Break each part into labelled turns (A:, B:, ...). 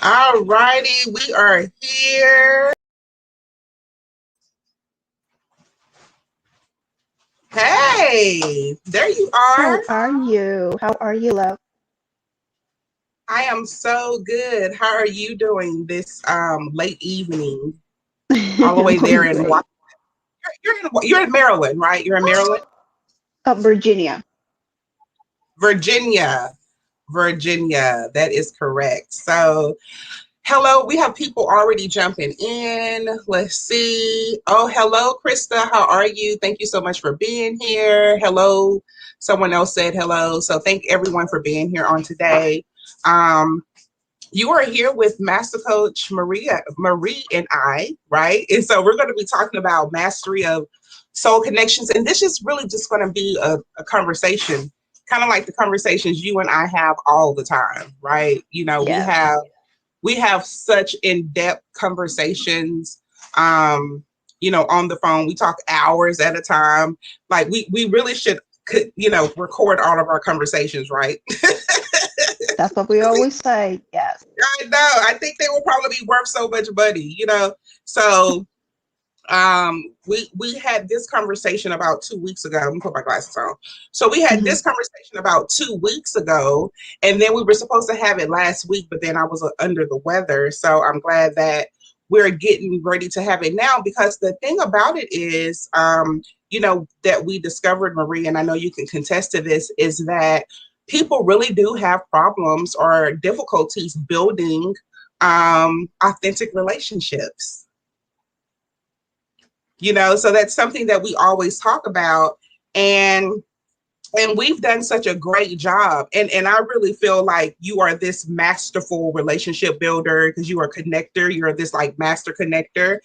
A: All righty, we are here. Hey, there you are.
B: How are you? How are you, love?
A: I am so good. How are you doing this late evening? All the
B: I'm
A: way there
B: doing
A: in
B: great.
A: you're in Maryland, right? You're in Maryland,
B: Virginia.
A: Virginia, Virginia. That is correct. So, hello, we have people already jumping in. Let's see. Oh, hello, Krista. How are you? Thank you so much for being here. Hello. Someone else said hello. So thank everyone for being here on today. Um, you are here with Master Coach Marie and I, right? And so we're going to be talking about mastery of soul connections. And this is really just going to be a conversation, kind of like the conversations you and I have all the time, right?
B: Yes.
A: We have such in-depth conversations on the phone. We talk hours at a time. Like we really should could record all of our conversations, right?
B: That's what we always say. Yes.
A: I know. I think they will probably be worth so much money. So we had this conversation about 2 weeks ago. Let me put my glasses on. So we had
B: hmm
A: this conversation about 2 weeks ago, and then we were supposed to have it last week, but then I was under the weather. So I'm glad that we're getting ready to have it now, because the thing about it is that we discovered, Marie, and I know you can contest to this, is that people really do have problems or difficulties building authentic relationships. So that's something that we always talk about. And we've done such a great job, and I really feel like you are this masterful relationship builder, because you are a connector. You're this like master connector.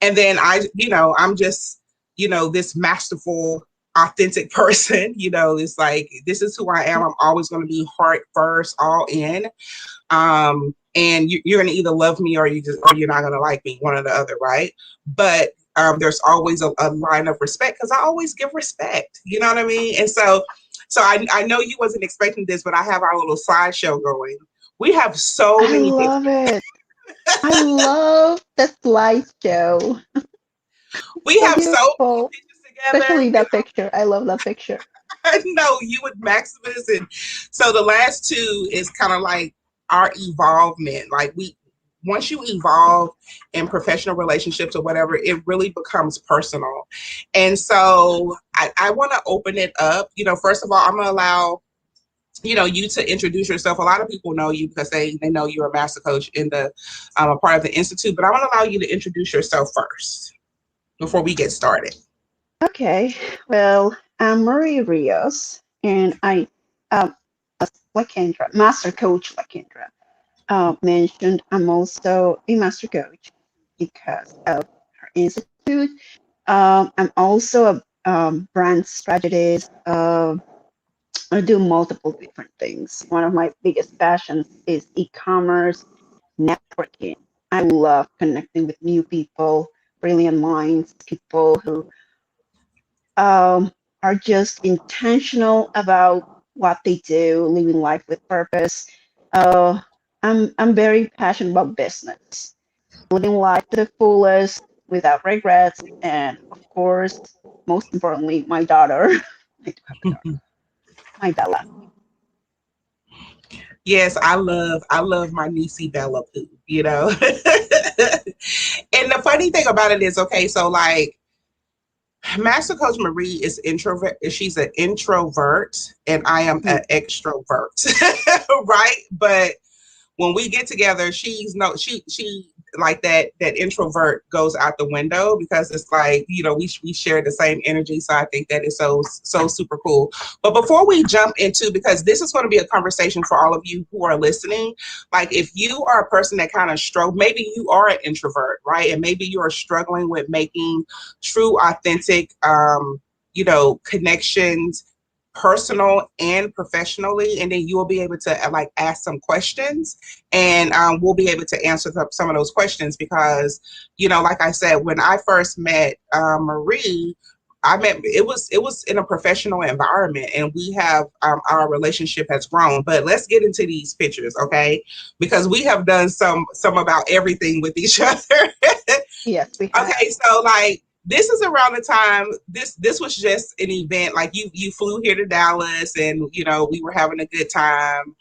A: And then I'm just this masterful authentic person. It's like, this is who I am. I'm always going to be heart first, all in. And you're going to either love me, or you're not going to like me, one or the other, right? But there's always a line of respect, because I always give respect. You know what I mean? And so I know you wasn't expecting this, but I have our little slideshow going. We have so
B: I
A: many things.
B: love it. I love the slideshow.
A: We
B: So
A: have so many
B: beautiful.
A: pictures together.
B: Especially that picture. I love that picture.
A: I know you and Maximus, and so the last two is kind of like our evolvement. Like, we once you evolve in professional relationships or whatever, it really becomes personal. And so I want to open it up. First of all, I'm gonna allow you to introduce yourself. A lot of people know you because they know you're a master coach in the a part of the institute. But I want to allow you to introduce yourself first before we get started.
B: Okay. Well, I'm Marie Rios, and um, like Kendra, Master Coach like Kendra mentioned, I'm also a Master Coach because of our institute. I'm also a brand strategist. I do multiple different things. One of my biggest passions is e-commerce, networking. I love connecting with new people, brilliant minds, people who are just intentional about what they do, living life with purpose. Uh, I'm very passionate about business, living life to the fullest without regrets, and of course, most importantly, my daughter. I do have a daughter, my Bella.
A: Yes, I love my niecey Bella Pooh. And the funny thing about it is, okay, so like, Master Coach Marie is introvert. She's an introvert, and I am
B: Mhm.
A: an extrovert, right? But when we get together, she's no she like that introvert goes out the window, because it's like, we share the same energy. So I think that is so super cool. But before we jump into, because this is going to be a conversation for all of you who are listening, like, if you are a person that kind of struggle, maybe you are an introvert, right? And maybe you are struggling with making true authentic connections, personal and professionally, and then you will be able to like ask some questions, and we'll be able to answer some of those questions, because like I said, when I first met Marie, I meant it was in a professional environment, and we have our relationship has grown. But let's get into these pictures, okay? Because we have done some about everything with each other.
B: Yes, we have.
A: Okay, so like this is around the time this was just an event. Like you flew here to Dallas, and we were having a good time.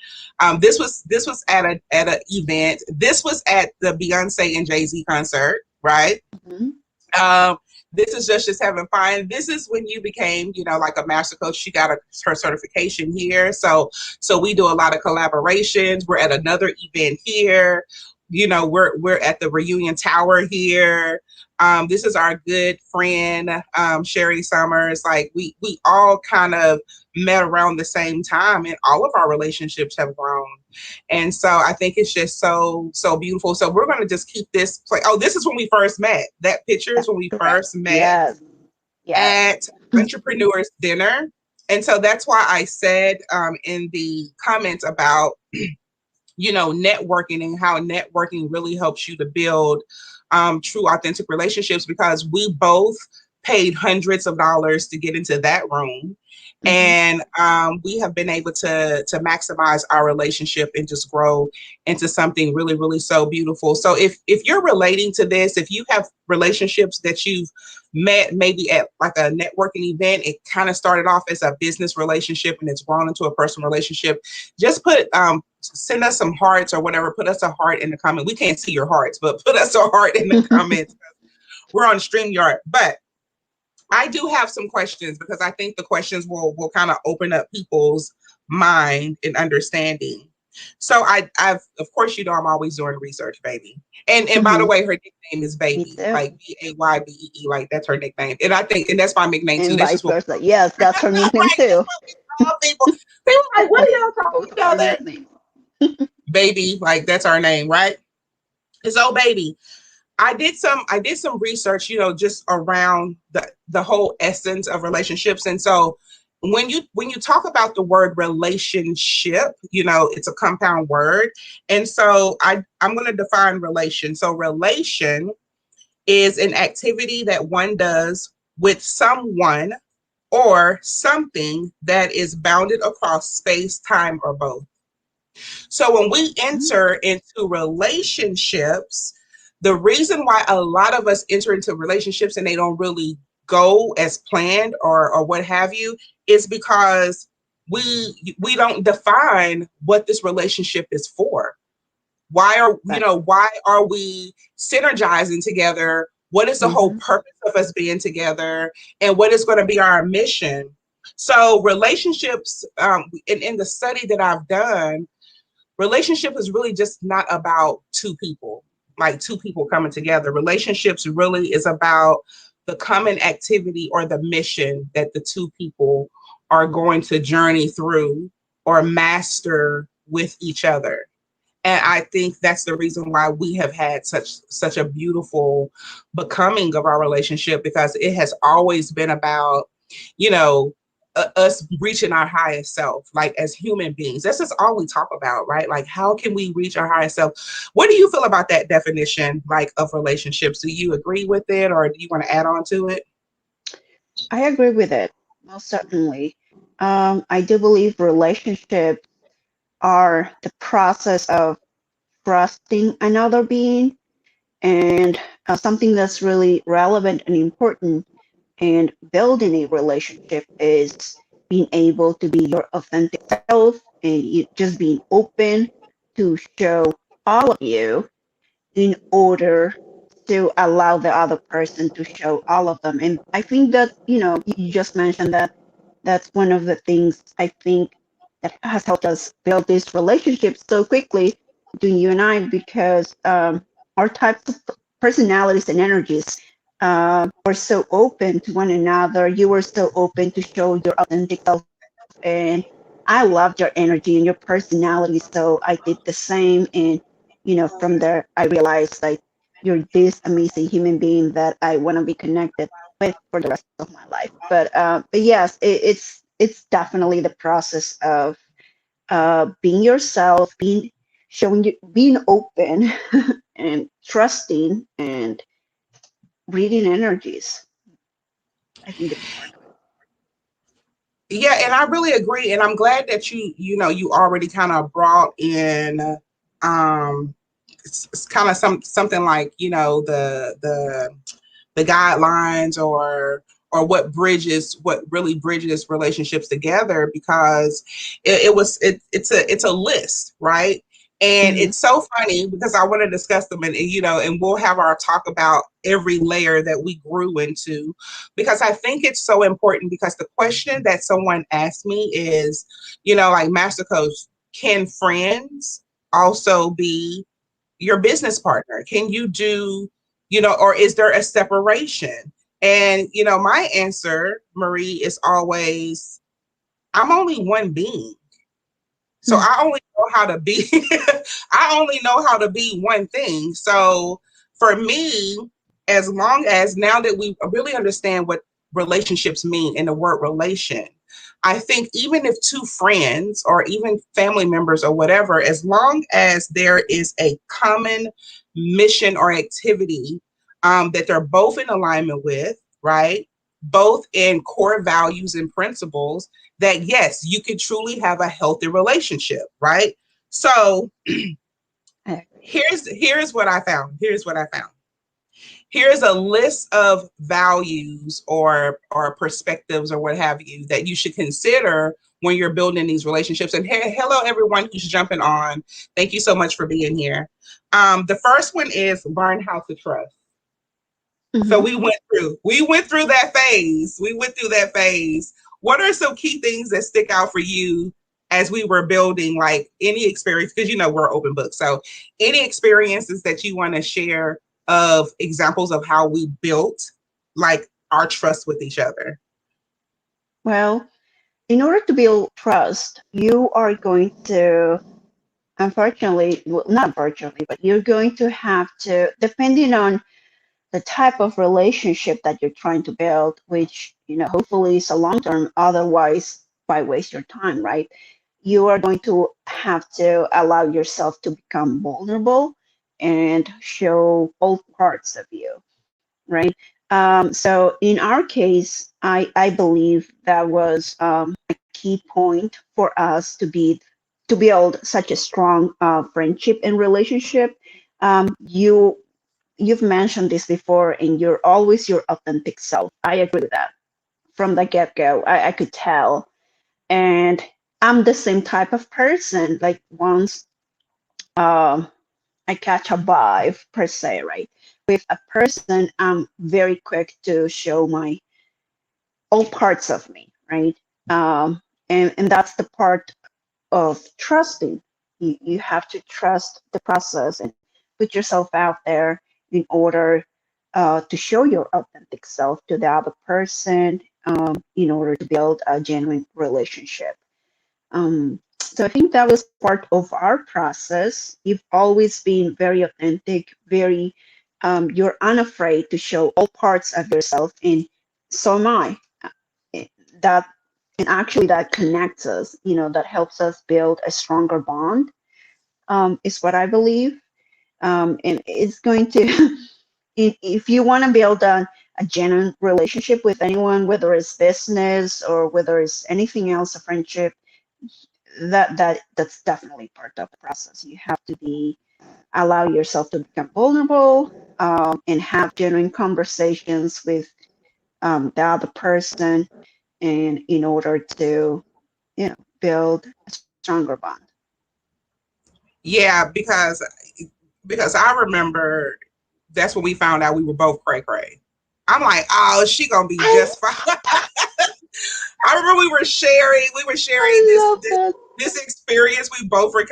A: This was at an event. This was at the Beyonce and Jay-Z concert, right?
B: Mhm.
A: Um, this is just having fun. This is when you became, like a master coach. She got her certification here. So we do a lot of collaborations. We're at another event here. We're at the Reunion Tower here. This is our good friend, Sherry Summers. Like we all kind of met around the same time, and all of our relationships have grown. And so I think it's just so beautiful. So we're going to just keep this play. Oh, this is when we first met. That picture is
B: That's
A: when we
B: correct.
A: first met
B: Yes, yes.
A: at Entrepreneurs Dinner. And so that's why I said in the comments about networking and how networking really helps you to build true, authentic relationships, because we both paid hundreds of dollars to get into that room.
B: Hmm.
A: And we have been able to maximize our relationship and just grow into something really, really so beautiful. So if you're relating to this, if you have relationships that you've met maybe at like a networking event, it kind of started off as a business relationship and it's grown into a personal relationship, just send us some hearts or whatever. Put us a heart in the comment. We can't see your hearts, but put us a heart in the comments. We're on StreamYard. But I do have some questions, because I think the questions will kind of open up people's mind and understanding. So I've of course I'm always doing research, baby. And by the
B: Hmm.
A: way, her nickname is
B: Me
A: Baby,
B: too.
A: like Baybee, like that's her nickname. And I think and that's my nickname too.
B: And
A: That's
B: vice
A: just what
B: versa. Yes, that's her nickname
A: right. That's
B: too.
A: what we call people. They were like, what
B: Both,
A: are y'all calling
B: both
A: each
B: of our
A: other?
B: nicknames.
A: Baby, like that's our name, right? So baby, I did some research, just around the whole essence of relationships. And so when you talk about the word relationship, it's a compound word. And so I'm going to define relation. So relation is an activity that one does with someone or something that is bounded across space, time, or both. So when we
B: Mhm.
A: enter into relationships, the reason why a lot of us enter into relationships and they don't really go as planned or what have you is because we don't define what this relationship is for.
B: Right.
A: Why are we synergizing together? What is the whole
B: Hmm.
A: purpose of us being together, and what is going to be our mission? So relationships, in the study that I've done, relationship is really just not about two people, like two people coming together. Relationships really is about the common activity or the mission that the two people are going to journey through or master with each other. And I think that's the reason why we have had such a beautiful becoming of our relationship, because it has always been about, you know, us reaching our highest self, like as human beings. That's just all we talk about, right? Like, how can we reach our highest self? What do you feel about that definition, like, of relationships? Do you agree with it, or do you want to add on to it?
B: I agree with it, most certainly. I do believe relationships are the process of trusting another being, and something that's really relevant and important in building a relationship is being able to be your authentic self, and just being open to show all of you in order to allow the other person to show all of them. And I think that, you just mentioned that that's one of the things I think that has helped us build this relationship so quickly between you and I, because our types of personalities and energies were so open to one another. You were so open to show your authentic self, and I loved your energy and your personality. So I did the same. And, from there, I realized like you're this amazing human being that I want to be connected with for the rest of my life. But yes, it's definitely the process of being yourself, being open and trusting and reading energies. I think it's part of it.
A: Yeah, and I really agree. And I'm glad that you already kind of brought in it's kind of something like, the guidelines or what really bridges relationships together, because it's a list, right? And
B: Mhm.
A: it's so funny because I want to discuss them, and we'll have our talk about every layer that we grew into, because I think it's so important, because the question that someone asked me is, like, Master Coach, can friends also be your business partner? Can you do, or is there a separation? And, my answer, Marie, is always, I'm only one being. So
B: Mm.
A: I only know how to be, I only know how to be one thing. So for me, as long as now that we really understand what relationships mean in the word relation, I think even if two friends or even family members or whatever, as long as there is a common mission or activity that they're both in alignment with, right? Both in core values and principles, that yes, you can truly have a healthy relationship, right? So here's what I found. Here's a list of values or perspectives or what have you that you should consider when you're building these relationships. And hey, hello everyone who's jumping on. Thank you so much for being here. The first one is learn how to trust. So
B: Mhm.
A: we went through that phase. We went through that phase. What are some key things that stick out for you as we were building, like any experience? Because we're open book. So any experiences that you want to share of examples of how we built like our trust with each other?
B: Well, in order to build trust, you are going to, unfortunately, well, not unfortunately, but you're going to have to, depending on the type of relationship that you're trying to build, which, hopefully is a long term, otherwise, why waste your time, right? You are going to have to allow yourself to become vulnerable and show all parts of you, right? So in our case, I believe that was a key point for us to build such a strong friendship and relationship. You've mentioned this before, and you're always your authentic self. I agree with that. From the get-go, I could tell. And I'm the same type of person. Like once um, I catch a vibe per se, right? With a person, I'm very quick to show my all parts of me, right? And that's the part of trusting. You have to trust the process and put yourself out there in order to show your authentic self to the other person, in order to build a genuine relationship. So I think that was part of our process. You've always been very authentic, very, you're unafraid to show all parts of yourself, and so am I. Uh, That and actually that connects us, that helps us build a stronger bond, is what I believe. And it's going to, if you want to build a genuine relationship with anyone, whether it's business or whether it's anything else, a friendship, that's definitely part of the process. You have to allow yourself to become vulnerable, and have genuine conversations with the other person, and in order to build a stronger bond.
A: Yeah, because I remember that's when we found out we were both cray cray. I'm like, oh, she gonna be
B: I
A: just fine. I remember we were sharing this
B: love
A: this
B: that.
A: this experience we both were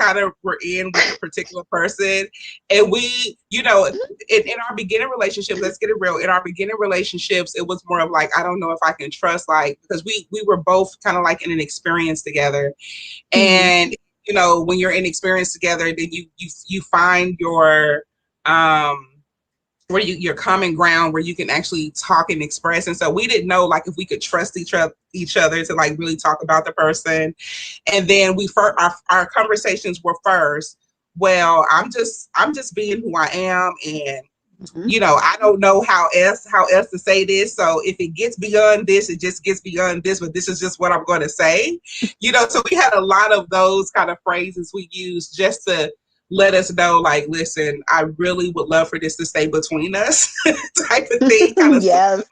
A: in with a particular person, and we, in our beginning relationships, let's get it real. In our beginning relationships, it was more of like, I don't know if I can trust, like, because we were both kind of like in an experience together,
B: Mhm.
A: and when you're in experience together, then you find um your common ground where you can actually talk and express. And so we didn't know, like, if we could trust each other to like really talk about the person. And then our conversations were first, well, I'm just being who I am, and
B: Mhm.
A: I don't know how else to say this. So if it gets beyond this, it just gets beyond this, but this is just what I'm going to say. So we had a lot of those kind of phrases we used just to let us know, like, listen, I really would love for this to stay between us, type of thing.
B: Yes.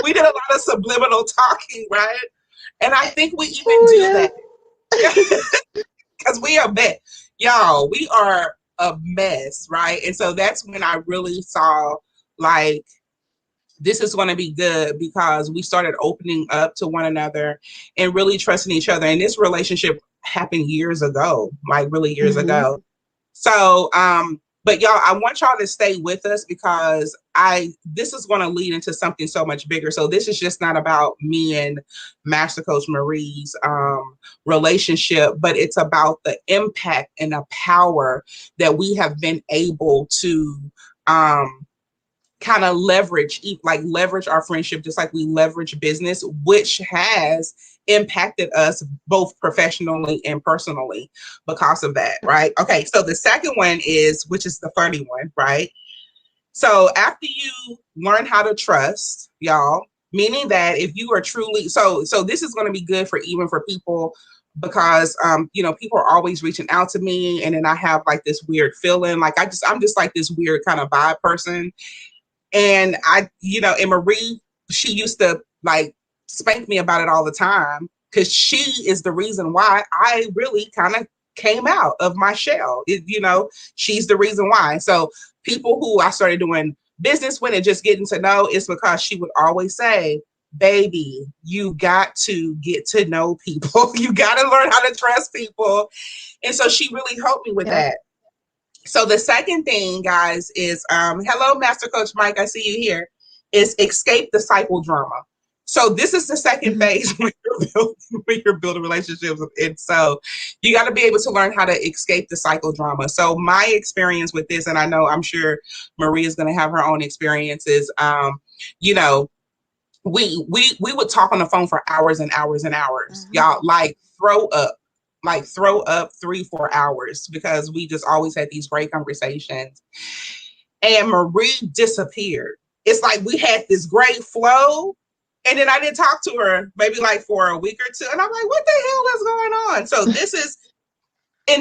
A: We did a lot of subliminal talking, right? And I think we even
B: Oh
A: do
B: yeah.
A: that because we are mess, y'all. We are a mess, right? And so that's when I really saw, like, this is going to be good, because we started opening up to one another and really trusting each other. And this relationship happened years ago, like really years
B: Hmm.
A: ago. So, but y'all, I want y'all to stay with us, because this is going to lead into something so much bigger. So this is just not about me and Master Coach Marie's relationship, but it's about the impact and the power that we have been able to um, kind of leverage our friendship, just like we leverage business, which has impacted us both professionally and personally because of that, right? Okay, so the second one is, which is the funny one, right? So after you learn how to trust, y'all, meaning that if you are truly, so this is going to be good for, even for people, because people are always reaching out to me, and then I have like this weird feeling, like I'm just like this weird kind of vibe person. And and Marie, she used to like spank me about it all the time, because she is the reason why I really kind of came out of my shell. She's the reason why. So people who I started doing business with and just getting to know, is because she would always say, baby, you got to get to know people. You got to learn how to trust people. And so she really helped me with
B: Yeah.
A: that. So the second thing, guys, is hello, Master Coach Mike. I see you here. Is escape the cycle drama. So this is the second
B: Hmm.
A: phase when you're building relationships, and so you got to be able to learn how to escape the cycle drama. So my experience with this, and I'm sure Marie is going to have her own experiences. You know, we would talk on the phone for hours and hours and hours,
B: Hmm.
A: y'all, like throw up 3-4 hours, because we just always had these great conversations. And Marie disappeared. It's like we had this great flow, and then I didn't talk to her maybe like for a week or two, and I'm like, what the hell is going on? So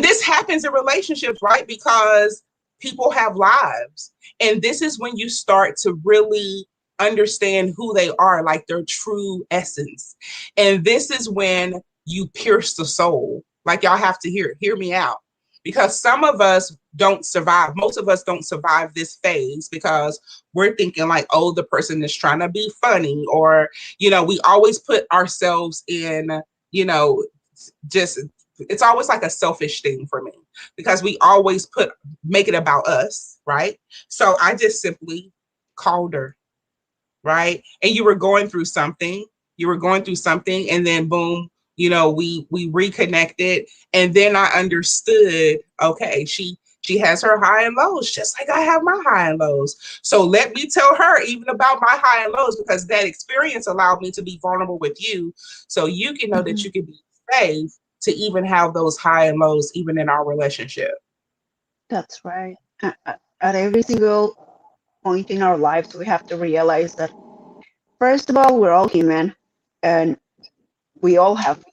A: this happens in relationships, right? Because people have lives. And this is when you start to really understand who they are, like their true essence. And this is when you pierce the soul. Like, y'all have to hear me out. Because some of us don't survive. Most of us don't survive this phase, because we're thinking like, oh, the person is trying to be funny, or, we always put ourselves in, just, it's always like a selfish thing for me, because we always make it about us, right? So I just simply called her, right? And you were going through something, and then boom, we reconnected, and then I understood, okay, she has her high and lows, just like I have my high and lows. So let me tell her even about my high and lows, because that experience allowed me to be vulnerable with you, so you can know that
B: Hmm.
A: you can be safe to even have those high and lows, even in our relationship.
B: That's right. At every single point in our lives, we have to realize that, first of all, we're all human, and we all have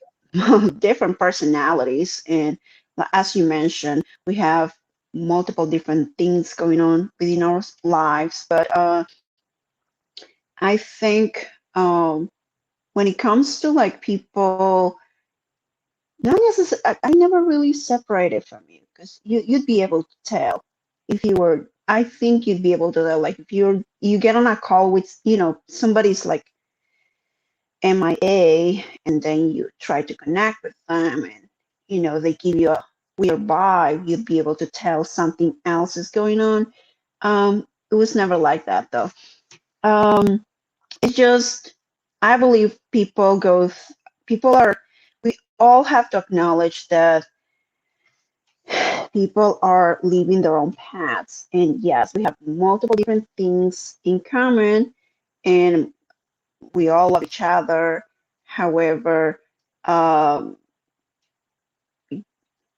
B: different personalities. And as you mentioned, we have multiple different things going on within our lives. But I think when it comes to like people, not necessarily, I never really separated from you, because you'd be able to tell if you were. I think you'd be able to tell, like, if you get on a call with, somebody's like MIA, and then you try to connect with them, and they give you a weird vibe, you'd be able to tell something else is going on. It was never like that though. It's just, I believe people are, we all have to acknowledge that people are living their own paths, and yes, we have multiple different things in common, and we all love each other. However, um,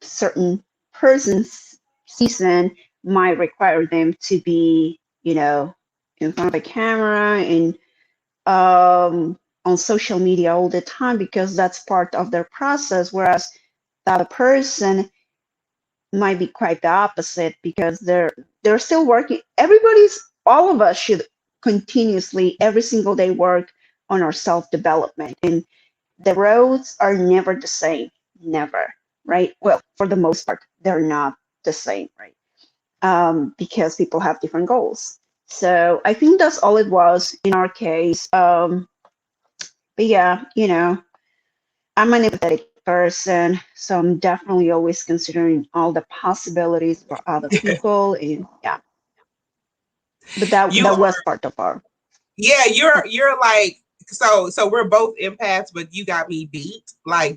B: certain person's season might require them to be you know, in front of a camera and on social media all the time because that's part of their process. Whereas the other person might be quite the opposite because they're still working. All of us should continuously every single day work on our self development, and the roads are never the same, never, right? Well, for the most part, they're not the same, right? Because people have different goals. So I think that's all it was in our case. But yeah, I'm an empathetic person, so I'm definitely always considering all the possibilities for other people, and yeah. But that
A: You
B: that
A: are,
B: was part of our.
A: yeah, you're like, so we're both empaths, but you got me beat. Like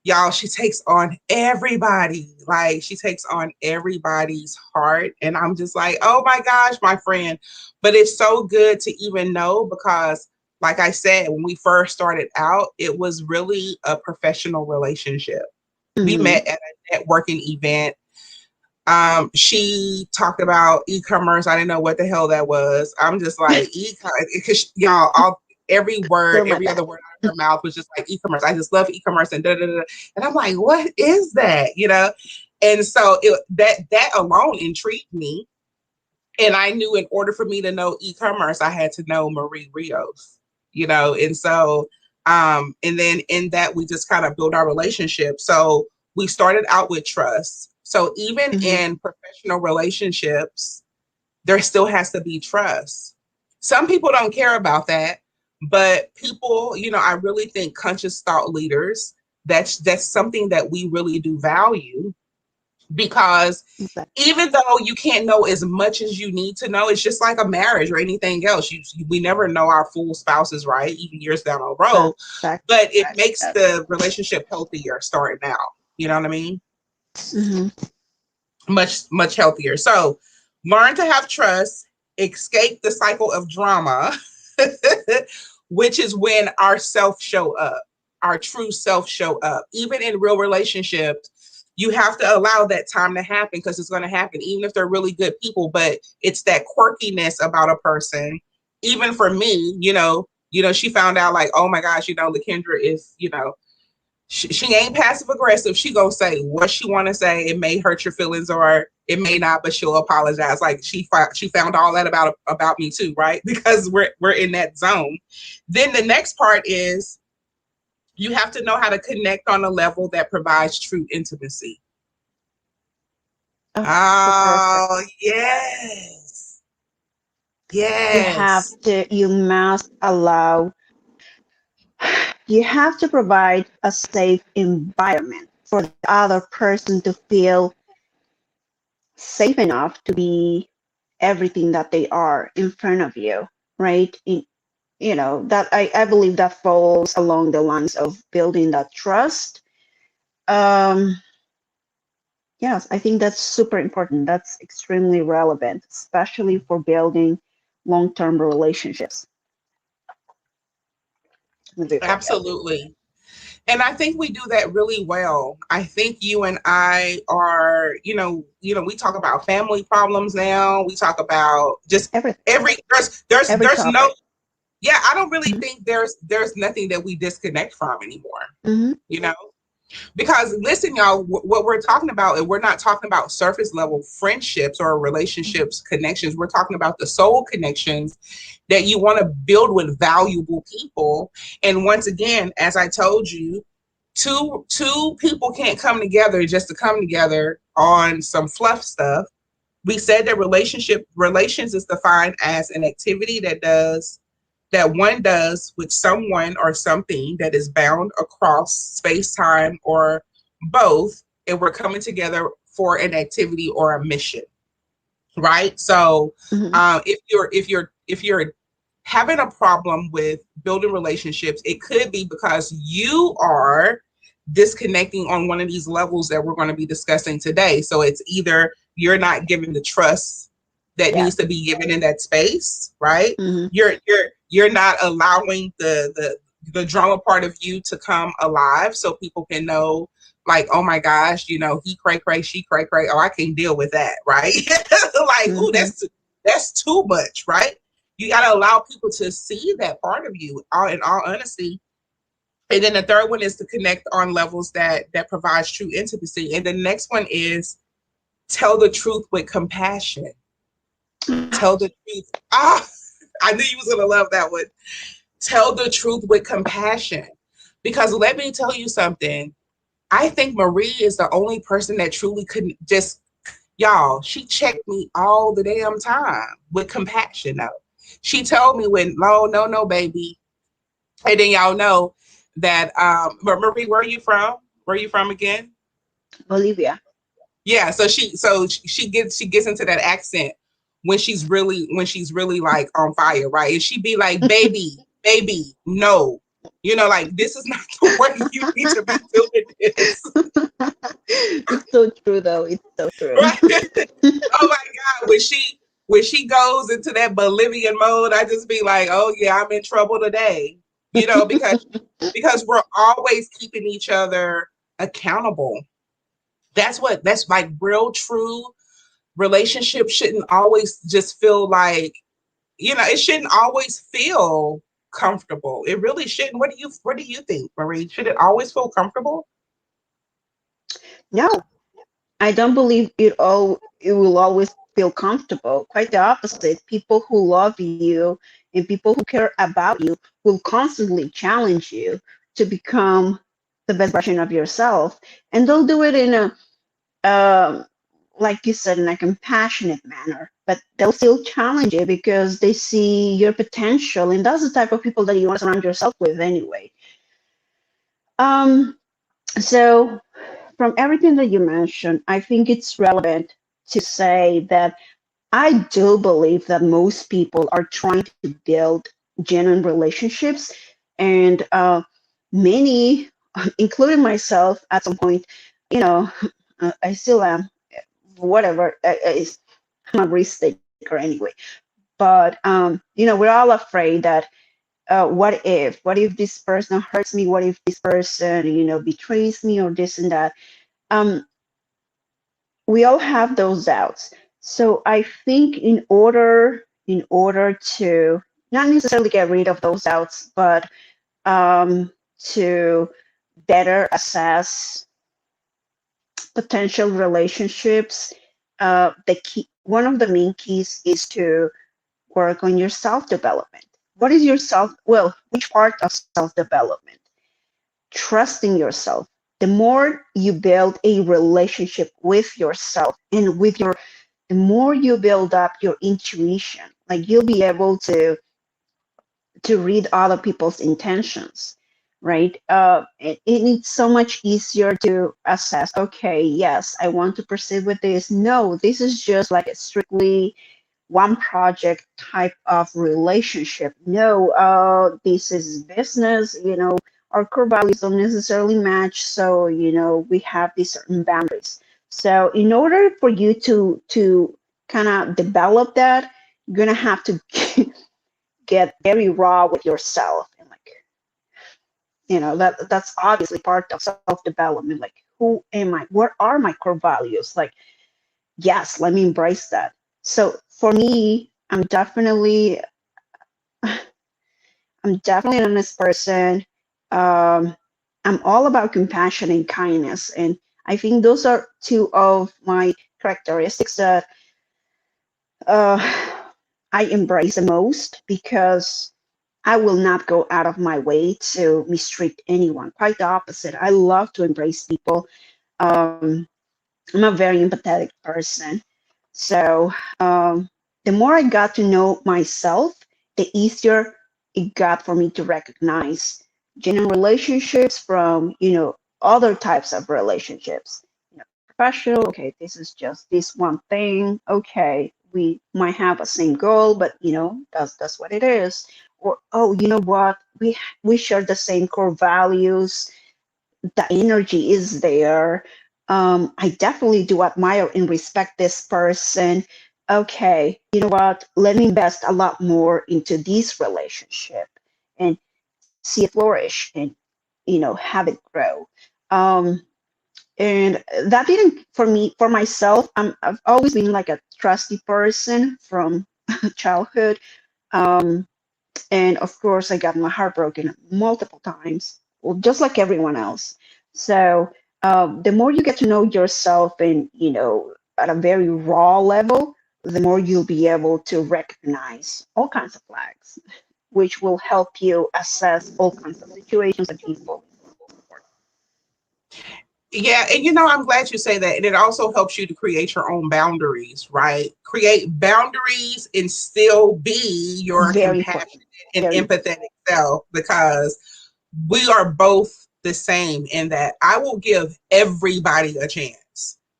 A: y'all, she takes on everybody. Like she takes on everybody's heart. And I'm just like, oh my gosh, my friend. But it's so good to even know because, like I said, when we first started out, it was really a professional relationship. We
B: Mhm.
A: met at a networking event. She talked about e-commerce. I didn't know what the hell that was. I'm just like e-commerce because y'all all every word,
B: Still my
A: every
B: bad.
A: other word out of her mouth was just like e-commerce. I just love e-commerce and da da da. And I'm like, what is that? And so that alone intrigued me. And I knew in order for me to know e-commerce, I had to know Marie Rios. And so and then in that we just kind of build our relationship. So we started out with trust. So even
B: Mhm.
A: in professional relationships, there still has to be trust. Some people don't care about that, but people, I really think conscious thought leaders, that's something that we really do value because
B: Exactly.
A: even though you can't know as much as you need to know, it's just like a marriage or anything else. We never know our full spouses, right? Even years down the road,
B: That,
A: but it makes
B: that.
A: the relationship healthier starting out. You know what I mean?
B: Mhm.
A: Much, much healthier. So learn to have trust, escape the cycle of drama, which is when our self show up, our true self show up. Even in real relationships, you have to allow that time to happen because it's going to happen, even if they're really good people. But it's that quirkiness about a person. Even for me, she found out like, oh my gosh, LaKendra is, she ain't passive aggressive. She gonna say what she want to say. It may hurt your feelings or it may not, but she'll apologize. Like she found all that about me too, right? Because we're in that zone. Then the next part is you have to know how to connect on a level that provides true intimacy.
B: Oh, so perfect.
A: Oh yes, yes,
B: You must allow, you have to provide a safe environment for the other person to feel safe enough to be everything that they are in front of you, right? That I believe that falls along the lines of building that trust. Um, yes, I think that's super important. That's extremely relevant, especially for building long-term relationships with people. Yeah.
A: absolutely. And I think we do that really well. I think you and I are, we talk about family problems now. We talk about just
B: Everything,
A: every there's
B: every
A: there's no
B: topic.
A: yeah, I don't really
B: Hmm.
A: think there's nothing that we disconnect from anymore,
B: Hmm.
A: you know? Because listen, y'all, what we're talking about, and we're not talking about surface level friendships or relationships, connections. We're talking about the soul connections that you want to build with valuable people. And once again, as I told you, two people can't come together just to come together on some fluff stuff. We said that relations is defined as an activity that one does with someone or something that is bound across space, time, or both, and we're coming together for an activity or a mission, right? So,
B: Hmm.
A: if you're having a problem with building relationships, it could be because you are disconnecting on one of these levels that we're going to be discussing today. So it's either you're not giving the trust that
B: Yeah.
A: needs to be given in that space, right?
B: Hmm.
A: You're not allowing the drama part of you to come alive so people can know like, oh my gosh, he cray cray, she cray cray. Oh, I can't deal with that, right? Like, ooh,
B: Hmm.
A: that's That's too much, right? You got to allow people to see that part of you, in all honesty. And then the third one is to connect on levels that provides true intimacy. And the next one is tell the truth with compassion. Tell the truth. Ah, I knew you was gonna love that one. Tell the truth with compassion. Because let me tell you something. I think Marie is the only person that truly couldn't just, y'all, she checked me all the damn time with compassion though. She told me when, no, no, no, baby. And then y'all know that but Marie, where are you from? Where are you from again?
B: Bolivia.
A: Yeah, so she gets into that accent when she's really like on fire, right? And she be like, baby, baby, no. Like this is not the way you need to be doing this.
B: It's so true, though. It's so true.
A: Right? Oh my God. When she goes into that Bolivian mode, I just be like, oh yeah, I'm in trouble today. Because we're always keeping each other accountable. That's like real true relationship shouldn't always just feel like, it shouldn't always feel comfortable. It really shouldn't. What do you think, Marie? Should it always feel comfortable?
B: No, I don't believe it will always feel comfortable. Quite the opposite. People who love you and people who care about you will constantly challenge you to become the best version of yourself. And they'll do it in a like you said, in a compassionate manner, but they'll still challenge you because they see your potential, and that's the type of people that you want to surround yourself with anyway. Um, so from everything that you mentioned, I think it's relevant to say that I do believe that most people are trying to build genuine relationships, and many, including myself, at some point, you know, I still am. Whatever, I'm a risk taker anyway. But we're all afraid that what if this person hurts me? What if this person betrays me or this and that? Um, we all have those doubts. So I think in order to not necessarily get rid of those doubts, but to better assess potential relationships, one of the main keys is to work on your self development. What is your which part of self development? Trusting yourself. The more you build a relationship with yourself and the more you build up your intuition, like you'll be able to read other people's intentions, right? It's so much easier to assess, okay, yes, I want to proceed with this. No, this is just like a strictly one project type of relationship. No, this is business, our core values don't necessarily match. So, we have these certain boundaries. So in order for you to kind of develop that, you're gonna have to get very raw with yourself and like that's obviously part of self-development. Like, who am I? What are my core values? Like, yes, let me embrace that. So for me, I'm definitely an honest person. um, I'm all about compassion and kindness, and I think those are two of my characteristics that uh, I embrace the most, because I will not go out of my way to mistreat anyone. Quite the opposite. I love to embrace people. Um, I'm a very empathetic person. So the more I got to know myself, the easier it got for me to recognize genuine relationships from, other types of relationships. Professional, okay, this is just this one thing. Okay, we might have a same goal, but that's what it is. Or, oh, you know what? We share the same core values. The energy is there. I definitely do admire and respect this person. Okay, you know what? Let me invest a lot more into this relationship and see it flourish and have it grow. Um, and that didn't for myself. I've always been like a trusty person from childhood. Um, and of course, I got my heart broken multiple times, well, just like everyone else. So the more you get to know yourself and, at a very raw level, the more you'll be able to recognize all kinds of flags, which will help you assess all kinds of situations and people.
A: Yeah, and I'm glad you say that. And it also helps you to create your own boundaries, right? Create boundaries and still be your
B: Very
A: compassionate
B: important.
A: and
B: Very important.
A: empathetic self, because we are both the same in that I will give everybody a chance.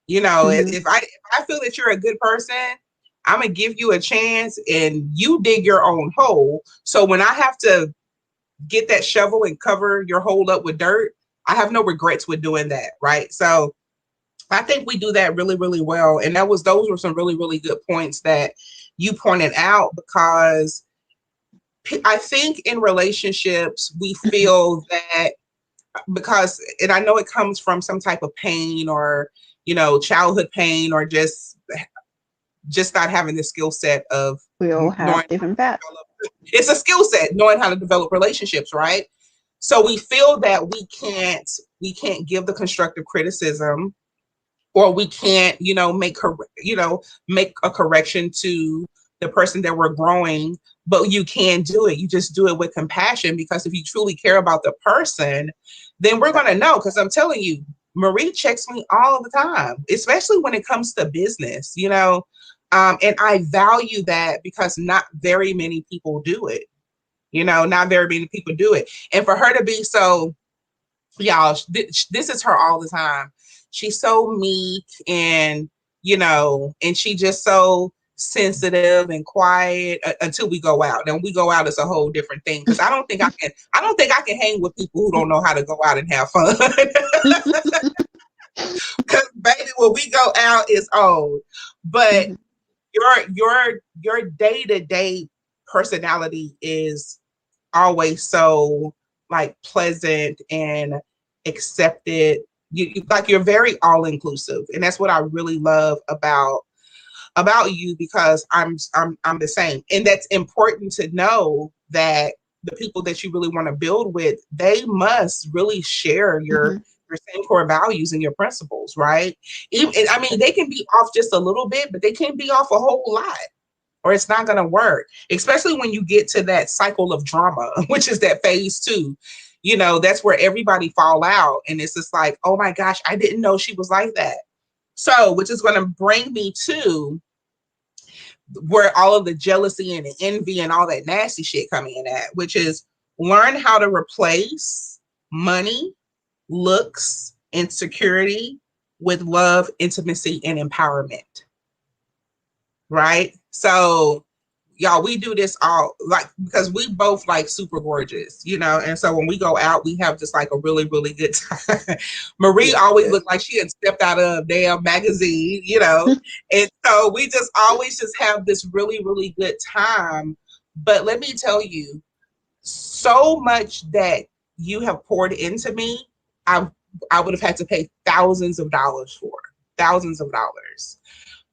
B: Hmm.
A: If I feel that you're a good person, I'm gonna give you a chance and you dig your own hole. So when I have to get that shovel and cover your hole up with dirt, I have no regrets with doing that, right? So I think we do that really, really well. And those were some really, really good points that you pointed out, because I think in relationships we feel that, because, and I know it comes from some type of pain, or childhood pain, or just not having the skill set of
B: We all
A: knowing
B: have different paths.
A: it's a skill set, knowing how to develop relationships, right? So we feel that we can't give the constructive criticism, or we can't, make a correction to the person that we're growing, but you can do it. You just do it with compassion, because if you truly care about the person, then we're going to know. Because I'm telling you, Marie checks me all the time, especially when it comes to business, and I value that, because not very many people do it. Not very many people do it. And for her to be so, y'all, this is her all the time. She's so meek, and she just so sensitive and quiet, until we go out. And when we go out, it's a whole different thing, because I don't think I can hang with people who don't know how to go out and have fun. Because baby, when we go out, it's old. But
B: Hmm.
A: your day-to-day personality is always so, like, pleasant and accepted. Like, you're very all inclusive, and that's what I really love about you, because I'm the same. And that's important to know, that the people that you really want to build with, they must really share
B: Hmm.
A: your same core values and your principles, right? Even, I mean, they can be off just a little bit, but they can't be off a whole lot, or it's not going to work, especially when you get to that cycle of drama, which is that phase 2. That's where everybody fall out, and it's just like, oh my gosh, I didn't know she was like that. So, which is going to bring me to where all of the jealousy and the envy and all that nasty shit come in at, which is, learn how to replace money, looks, and security with love, intimacy, and empowerment. Right? So, y'all, we do this all, like, because we both like super gorgeous, and so when we go out, we have just like a really, really good time. Marie
B: Yes,
A: always
B: yes.
A: looked like she had stepped out of a damn magazine. And so we just always just have this really, really good time. But let me tell you, so much that you have poured into me, i I would have had to pay thousands of dollars.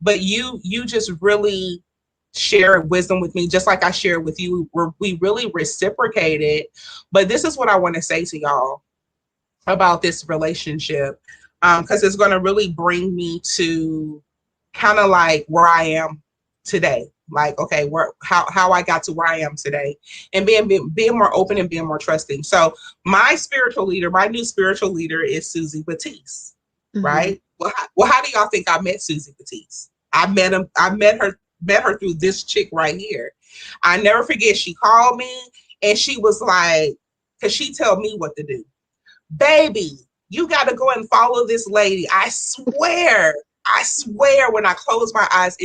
A: But you just really share wisdom with me, just like I share with you, where we really reciprocated. But this is what I want to say to y'all about this relationship, because it's going to really bring me to kind of like where I am today. Like, okay, how I got to where I am today, and being more open and being more trusting. So my new spiritual leader is Susie Batiste,
B: Hmm.
A: right? How do y'all think I met Susie Batiste? I met her through this chick right here. I never forget. She called me and she was like, because she tell me what to do, baby, you got to go and follow this lady. I swear, when I close my eyes,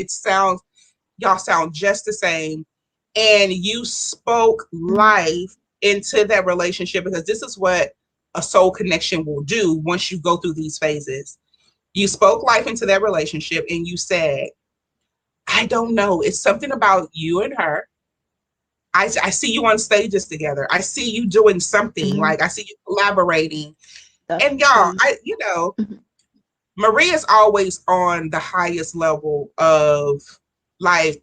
A: y'all sound just the same. And you spoke
B: Hmm.
A: life into that relationship, because this is what a soul connection will do once you go through these phases. You spoke life into that relationship and you said, I don't know, it's something about you and her. I see you on stages together. I see you doing something,
B: Hmm.
A: like I see you collaborating.
B: That's
A: And
B: the
A: y'all,
B: thing. Hmm.
A: Maria's always on the highest level of, like,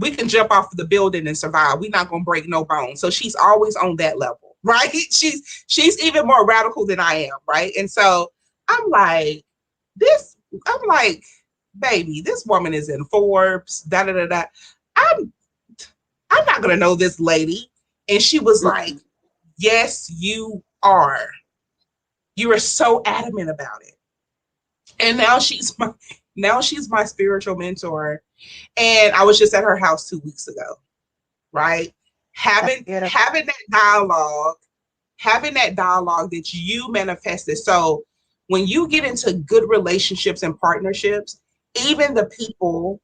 A: we can jump off the building and survive. We're not gonna break no bones. So she's always on that level, right? She's even more radical than I am, right? And so I'm like, this, I'm like, baby, this woman is in Forbes, da da da da. I'm I'm not gonna know this lady. And she was like, yes, you are. You are so adamant about it. And now she's my spiritual mentor. And I was just at her house 2 weeks ago, right?
B: That's
A: Having
B: beautiful.
A: having that dialogue, having that dialogue that you manifested. So when you get into good relationships and partnerships, even the people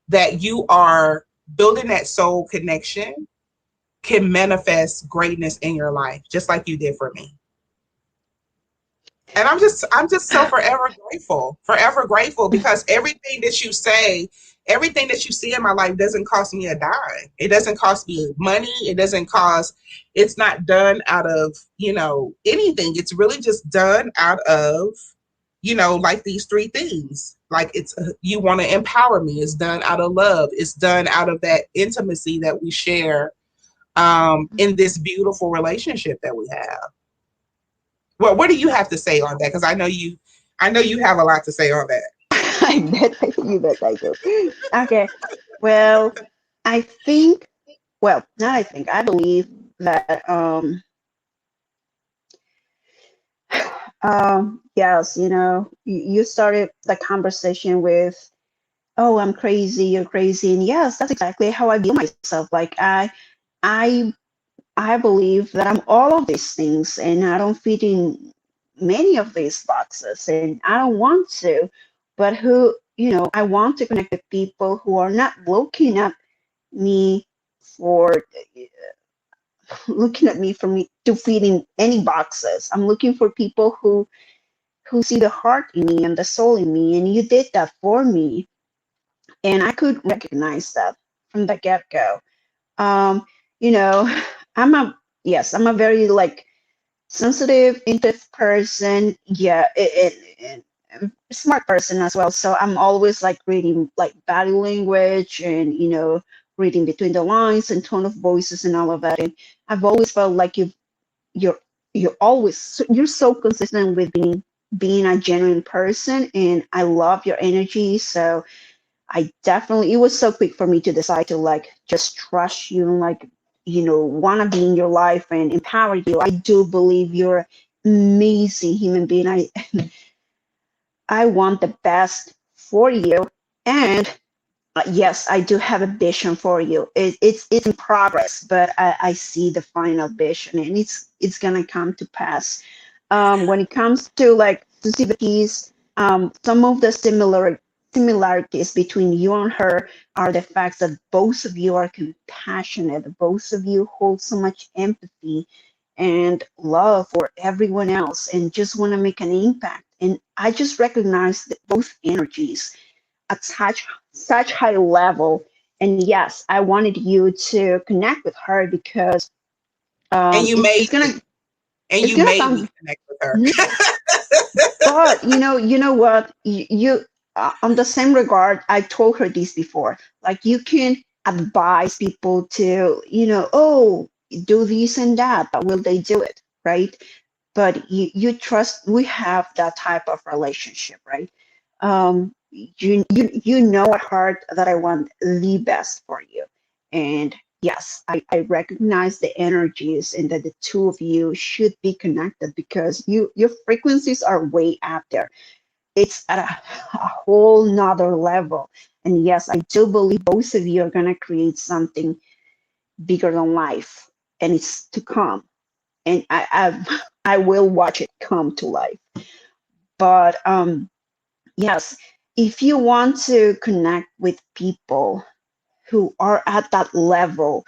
A: that you are building that soul connection can manifest greatness in your life, just like you did for me. And I'm just so forever grateful because everything that you see in my life doesn't cost me a dime. It doesn't cost me money. It's not done out of, anything. It's really just done out of, like these three things. Like you want to empower me. It's done out of love. It's done out of that intimacy that we share in this beautiful relationship that we have. Well, what do you have to say on that? Because I know you have a lot to say on that.
B: You bet I do. Okay. Well, I think, well, not I think, I believe that, yes, you started the conversation with, oh, I'm crazy, you're crazy. And yes, that's exactly how I view myself. Like I, I believe that I'm all of these things and I don't fit in many of these boxes and I don't want to, but I want to connect with people who are not me for for me to fit in any boxes. I'm looking for people who see the heart in me and the soul in me, and you did that for me, and I could recognize that from the get go. Um, you know, I'm a I'm a very like sensitive, intuitive person. Yeah, and smart person as well. So I'm always like reading like body language and reading between the lines and tone of voices and all of that. And I've always felt like you're you're so consistent with being a genuine person, and I love your energy. So I definitely, it was so quick for me to decide to like just trust you and like, want to be in your life and empower you. I do believe you're amazing human being. I want the best for you. And yes, I do have a vision for you. It's in progress, but I see the final vision and it's going to come to pass. When it comes to like to see the piece, some of the similarities between you and her are the fact that both of you are compassionate, both of you hold so much empathy and love for everyone else and just want to make an impact. And I just recognize that both energies at such high level. And yes, I wanted you to connect with her because
A: And you
B: it's
A: made
B: gonna
A: me. And
B: it's
A: you
B: gonna
A: made me
B: sound.
A: connect with her.
B: But you know what? You on the same regard, I told her this before. Like you can advise people to, oh, do this and that, but will they do it, right? But you trust. We have that type of relationship, right? You know at heart that I want the best for you, and yes, I recognize the energies and that the two of you should be connected because your frequencies are way up there. It's at a whole nother level. And yes, I do believe both of you are gonna create something bigger than life, and it's to come. And I will watch it come to life. But yes, if you want to connect with people who are at that level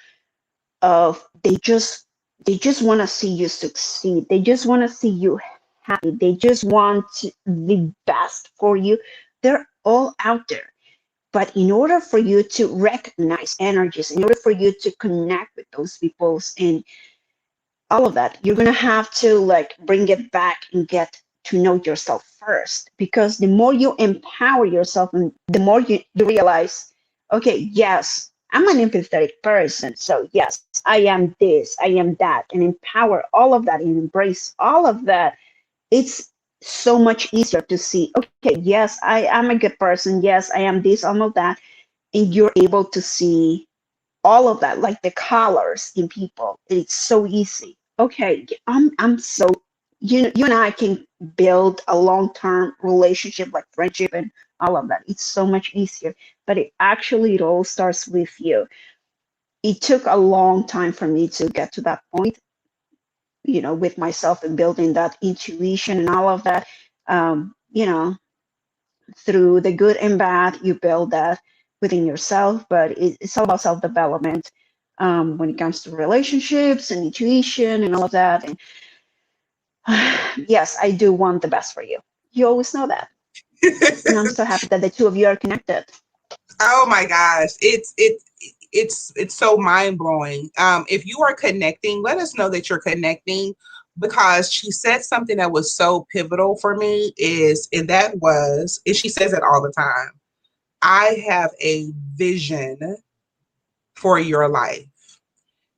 B: of they just want to see you succeed. They just want to see you happy. They just want the best for you. They're all out there. But in order for you to recognize energies, in order for you to connect with those peoples and all of that, you're gonna have to like bring it back and get to know yourself first. Because the more you empower yourself and the more you realize, okay, yes, I'm an empathetic person. So yes, I am this, I am that, and empower all of that and embrace all of that. It's so much easier to see, okay, yes, I am a good person. Yes, I am this, all of that. And you're able to see all of that, like the colors in people. It's so easy. Okay, I'm so, you and I can build a long-term relationship, like friendship and all of that. It's so much easier. But it all starts with you. It took a long time for me to get to that point, with myself and building that intuition and all of that. You know, through the good and bad, you build that within yourself, but it's all about self-development, when it comes to relationships and intuition and all of that. And yes, I do want the best for you. You always know that. And I'm so happy that the two of you are connected.
A: Oh my gosh, it's so mind blowing. If you are connecting, let us know that you're connecting, because she said something that was so pivotal for me and she says it all the time. I have a vision for your life.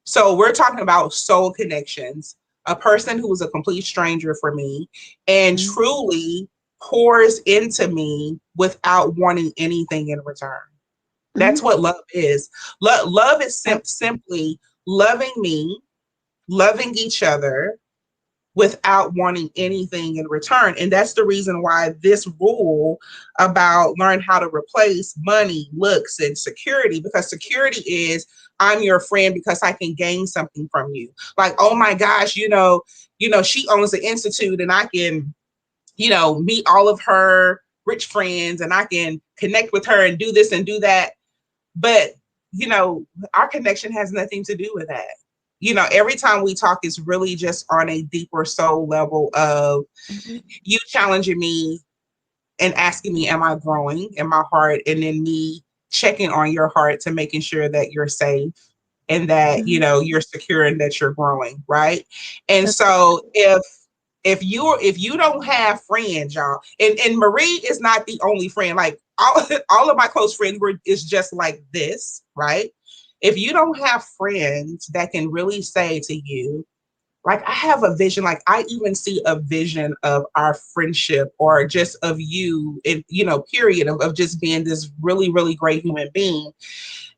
A: So we're talking about soul connections, a person who is a complete stranger for me and
B: Mm-hmm.
A: truly pours into me without wanting anything in return. That's what love is. Love is simply loving me, loving each other without wanting anything in return. And that's the reason why this rule about learn how to replace money, looks, and security, because security is I'm your friend because I can gain something from you. Like, oh my gosh, she owns the institute and I can, meet all of her rich friends and I can connect with her and do this and do that. But, our connection has nothing to do with that. Every time we talk, it's really just on a deeper soul level of you challenging me and asking me, am I growing in my heart? And then me checking on your heart to making sure that you're safe and that, you're secure and that you're growing. Right. And
B: That's
A: so if you don't have friends, y'all, and Marie is not the only friend, like all of my close friends is just like this, right? If you don't have friends that can really say to you, like, I have a vision, like I even see a vision of our friendship or just of you, and period, of just being this really, really great human being,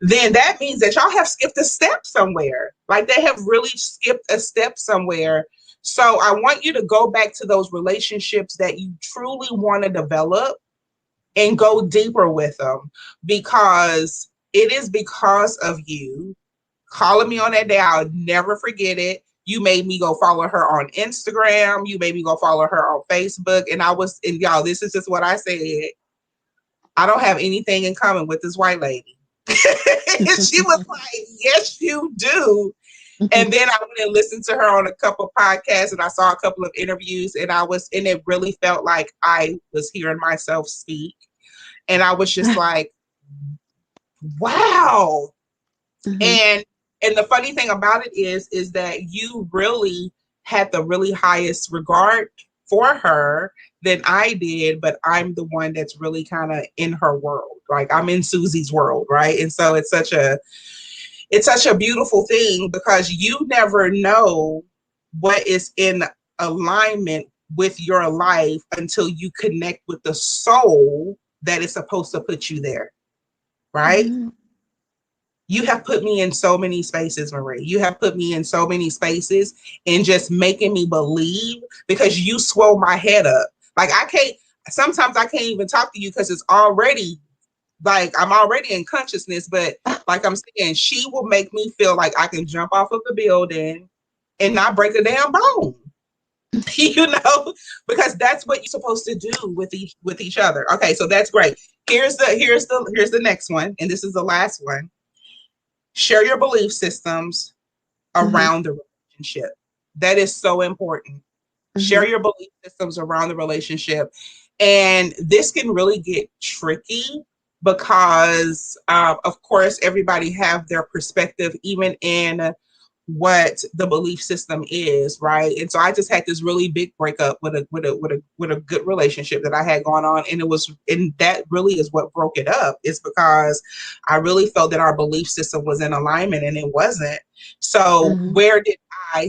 A: then that means that y'all have skipped a step somewhere. Like they have really skipped a step somewhere. So I want you to go back to those relationships that you truly want to develop and go deeper with them, because it is because of you calling me on that day. I'll never forget it. You made me go follow her on Instagram. You made me go follow her on Facebook. And y'all, this is just what I said. I don't have anything in common with this white lady. And she was like, yes, you do. And then I went and listened to her on a couple podcasts and I saw a couple of interviews and it really felt like I was hearing myself speak. And I was just like, wow. And the funny thing about it is that you really had the really highest regard for her than I did, but I'm the one that's really kind of in her world. Like I'm in Susie's world, right? And so it's such a beautiful thing, because you never know what is in alignment with your life until you connect with the soul that is supposed to put you there, right? You have put me in so many spaces, Marie. You have put me in so many spaces and just making me believe, because you swell my head up. Like sometimes I can't even talk to you because it's already like I'm already in consciousness, but like I'm saying, she will make me feel like I can jump off of the building and not break a damn bone. Because that's what you're supposed to do with each other. Okay, so that's great. Here's the next one, and this is the last one. Share your belief systems around the relationship. That is so important. Share your belief systems around the relationship. And this can really get tricky because, of course, everybody have their perspective, even in what the belief system is, right? And so I just had this really big breakup with a good relationship that I had going on, and that really is what broke it up. Is because I really felt that our belief system was in alignment and it wasn't. So
B: Mhm.
A: where did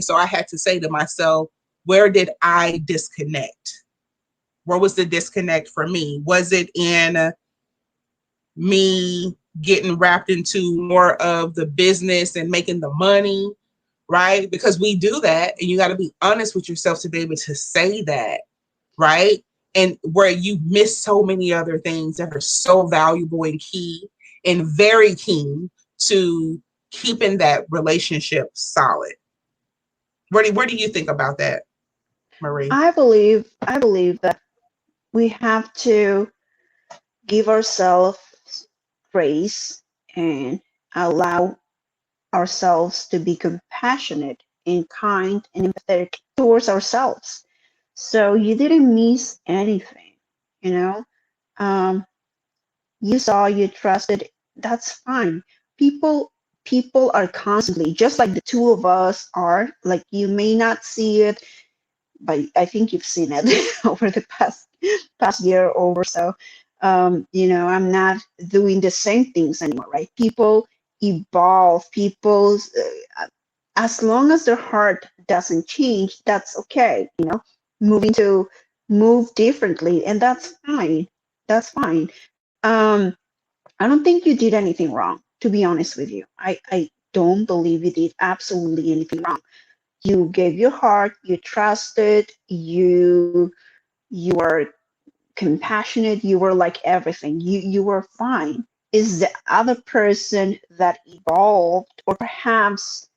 A: so I had to say to myself, where did I disconnect? Where was the disconnect for me? Was it in me getting wrapped into more of the business and making the money, right? Because we do that, and you got to be honest with yourself to be able to say that, right? And where you miss so many other things that are so valuable and key and very keen to keeping that relationship solid. Where do you think about that, Marie?
B: I believe that we have to give ourselves grace and allow ourselves to be compassionate and kind and empathetic towards ourselves. So you didn't miss anything, you know. Um, you saw, you trusted. That's fine. People, people are constantly just like the two of us are. Like you may not see it, but I think you've seen it over the past year or so. I'm not doing the same things anymore, right? People evolve. As long as their heart doesn't change, that's okay. Moving to move differently, and that's fine. That's fine. Um, I don't think you did anything wrong, to be honest with you. I don't believe you did absolutely anything wrong. You gave your heart, you trusted, you were compassionate, you were like everything. You were fine. Is the other person that evolved or perhaps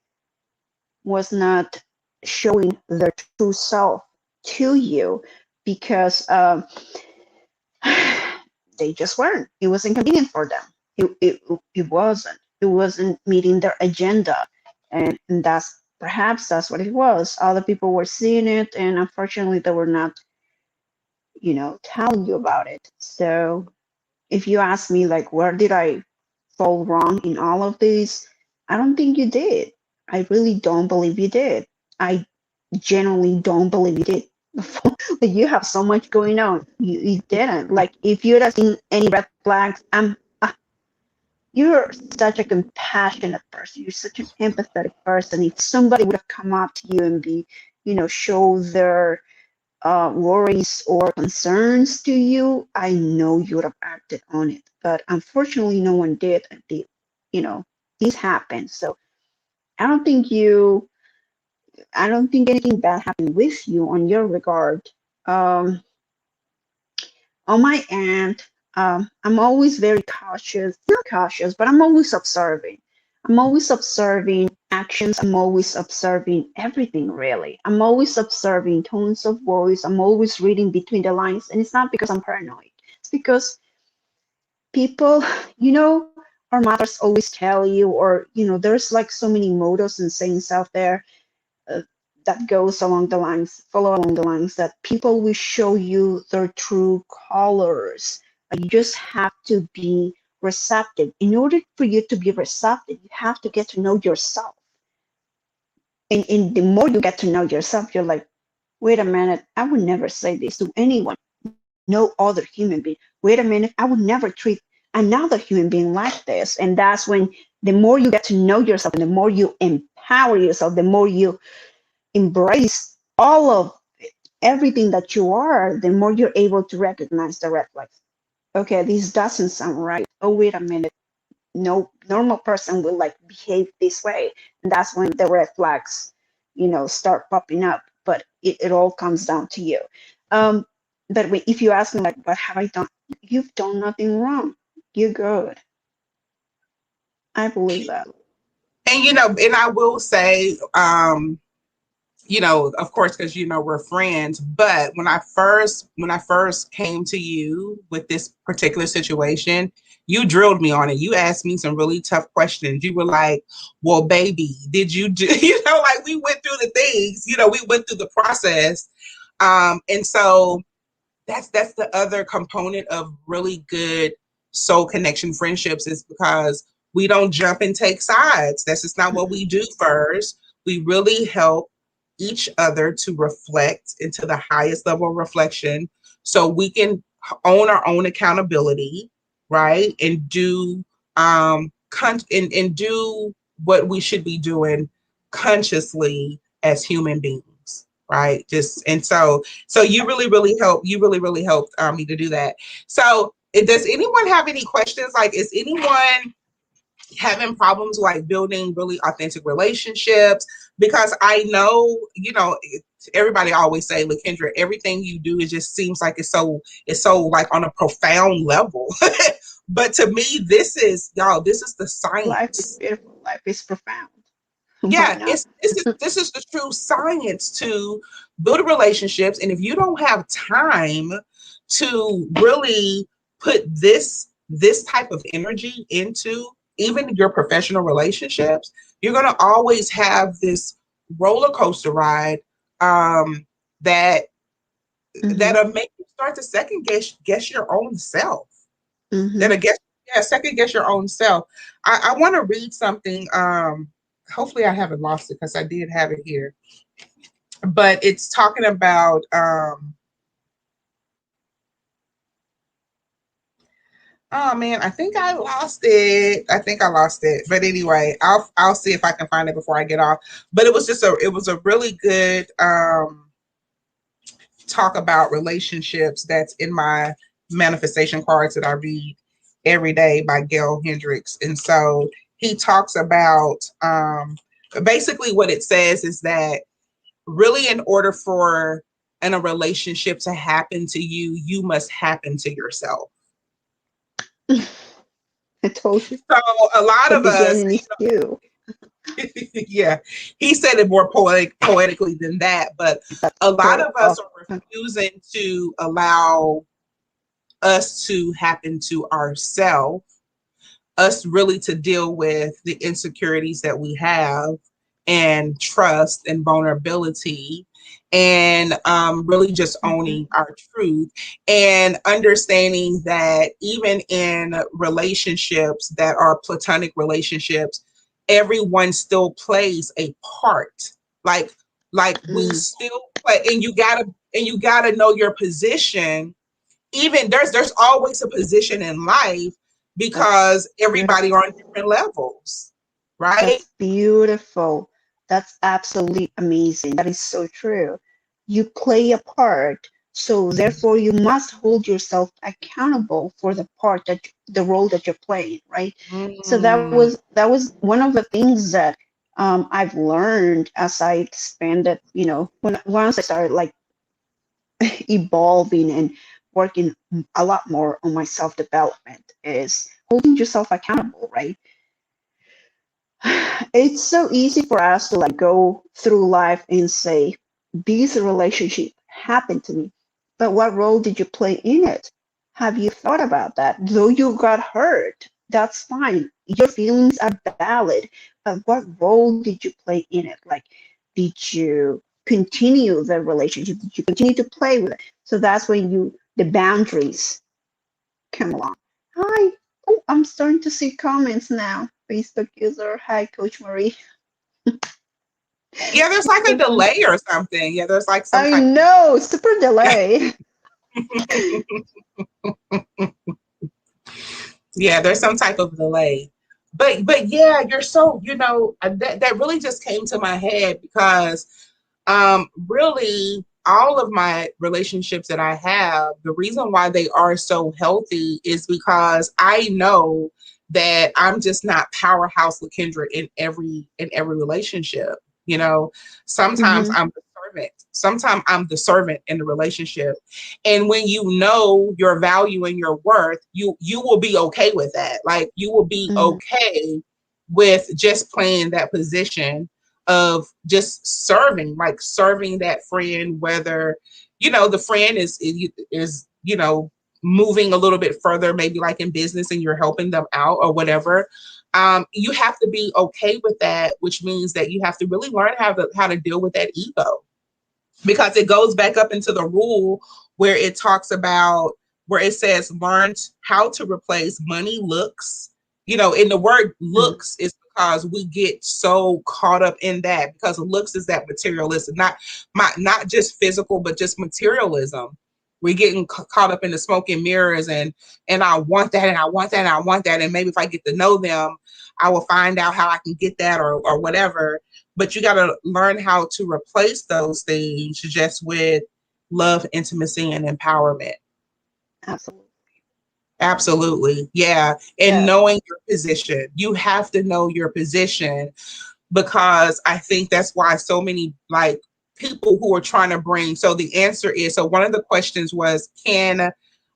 B: was not showing their true self to you because they just weren't. It was inconvenient for them. It wasn't. It wasn't meeting their agenda, and that's what it was. Other people were seeing it, and unfortunately, they were not, telling you about it. So if you ask me, like, where did I fall wrong in all of this? I don't think you did. I really don't believe you did. I genuinely don't believe you did. Like you have so much going on. You didn't. Like if you'd have seen any red flags, you're such a compassionate person. You're such an empathetic person. If somebody would have come up to you and show their worries or concerns to you, I know you would have acted on it. But unfortunately, no one did. And you know, this happened. So I don't think you, I don't think anything bad happened with you on your regard. Um, on my end, I'm always very cautious, not cautious, but I'm always observing. I'm always observing actions. I'm always observing everything, really. I'm always observing tones of voice. I'm always reading between the lines. And it's not because I'm paranoid, it's because people, our mothers always tell you, or, there's like so many mottos and sayings out there uh, that goes along the lines, follow along the lines that people will show you their true colors. You just have to be receptive. In order for you to be receptive, you have to get to know yourself. And the more you get to know yourself, you're like, wait a minute, I would never say this to anyone, no other human being. Wait a minute, I would never treat another human being like this. And that's when the more you get to know yourself and the more you empower yourself, the more you embrace all of everything that you are, the more you're able to recognize the red flags. Okay, this doesn't sound right. Oh, wait a minute. No normal person will like behave this way. And that's when the red flags, start popping up. But it all comes down to you. Um, but if you ask me like, what have I done? You've done nothing wrong. You're good. I believe that.
A: And and I will say, of course, because we're friends. But when I first came to you with this particular situation, you drilled me on it. You asked me some really tough questions. You were like, "Well, baby, did you do?" Like we went through the things. We went through the process. And so that's the other component of really good soul connection friendships is because we don't jump and take sides. That's just not what we do first. We really help each other to reflect into the highest level of reflection so we can own our own accountability, right? And do and do what we should be doing consciously as human beings, right? Just and so you really helped me to do that. So does anyone have any questions? Like, is anyone having problems like building really authentic relationships? Because I know, everybody always say, LaKendra, everything you do, it just seems like it's so like on a profound level. But to me, this is the
B: Life is
A: science.
B: beautiful. Life is profound. Why
A: Yeah,
B: not?
A: this is the true science to build relationships. And if you don't have time to really put this type of energy into even your professional relationships, you're going to always have this roller coaster ride, that
B: Mm-hmm.
A: that'll make you start to second guess your own self.
B: Mm-hmm.
A: That'll guess Yeah, second guess your own self. I want to read something. Hopefully I haven't lost it because I did have it here. But it's talking about oh man, I think I lost it. But anyway, I'll see if I can find it before I get off. But it was a really good talk about relationships that's in my manifestation cards that I read every day by Gail Hendricks. And so he talks about basically what it says is that really, in order for a relationship to happen to you, you must happen to yourself.
B: I told you
A: So a lot
B: the
A: of us,
B: beginning is you.
A: yeah, he said it more poetically than that, but
B: That's
A: a lot
B: true.
A: of us are refusing to allow us to happen to ourselves, us really to deal with the insecurities that we have, and trust and vulnerability, and really just owning our truth, and understanding that even in relationships that are platonic relationships, everyone still plays a part. Like we still play, and you gotta know your position. Even there's always a position in life
B: That's
A: because
B: beautiful.
A: everybody are on different levels, right?
B: That's beautiful. That's absolutely amazing. That is so true. You play a part, so therefore you must hold yourself accountable for the role that you're playing, right? So
A: Mm,
B: that was one of the things that I've learned as I expanded, once I started like evolving and working a lot more on my self-development is holding yourself accountable, right? It's so easy for us to like go through life and say, this relationship happened to me, but what role did you play in it? Have you thought about that? Though you got hurt, that's fine. Your feelings are valid, but what role did you play in it? Like, did you continue the relationship? Did you continue to play with it? So that's when the boundaries come along. Hi. Oh, I'm starting to see comments now. Facebook user. Hi, Coach Marie.
A: yeah, there's like a delay or something. Yeah, there's like some
B: I
A: type
B: know, super delay.
A: yeah, there's some type of delay. But yeah, you're so, that really just came to my head because really all of my relationships that I have, the reason why they are so healthy is because I know that I'm just not powerhouse LaKendra in every relationship. You know, sometimes
B: Mm-hmm.
A: I'm the servant in the relationship. And when you know your value and your worth, you will be okay with that. Like you will be
B: Mm-hmm.
A: okay with just playing that position of just serving, like serving that friend, whether the friend is moving a little bit further, maybe like in business, and you're helping them out or whatever. You have to be okay with that, which means that you have to really learn how to deal with that ego, because it goes back up into the rule where it talks about, where it says learn how to replace money looks. And the word looks is because we get so caught up in that, because looks is that materialism, not just physical, but just materialism. We're getting caught up in the smoke and mirrors, and I want that, and I want that, and I want that, and maybe if I get to know them, I will find out how I can get that, or whatever. But you got to learn how to replace those things just with love, intimacy, and empowerment.
B: Absolutely.
A: Absolutely. Yeah. And
B: Yeah.
A: knowing your position. You have to know your position, because I think that's why so many like people who are trying to bring. So the answer is, so one of the questions was, can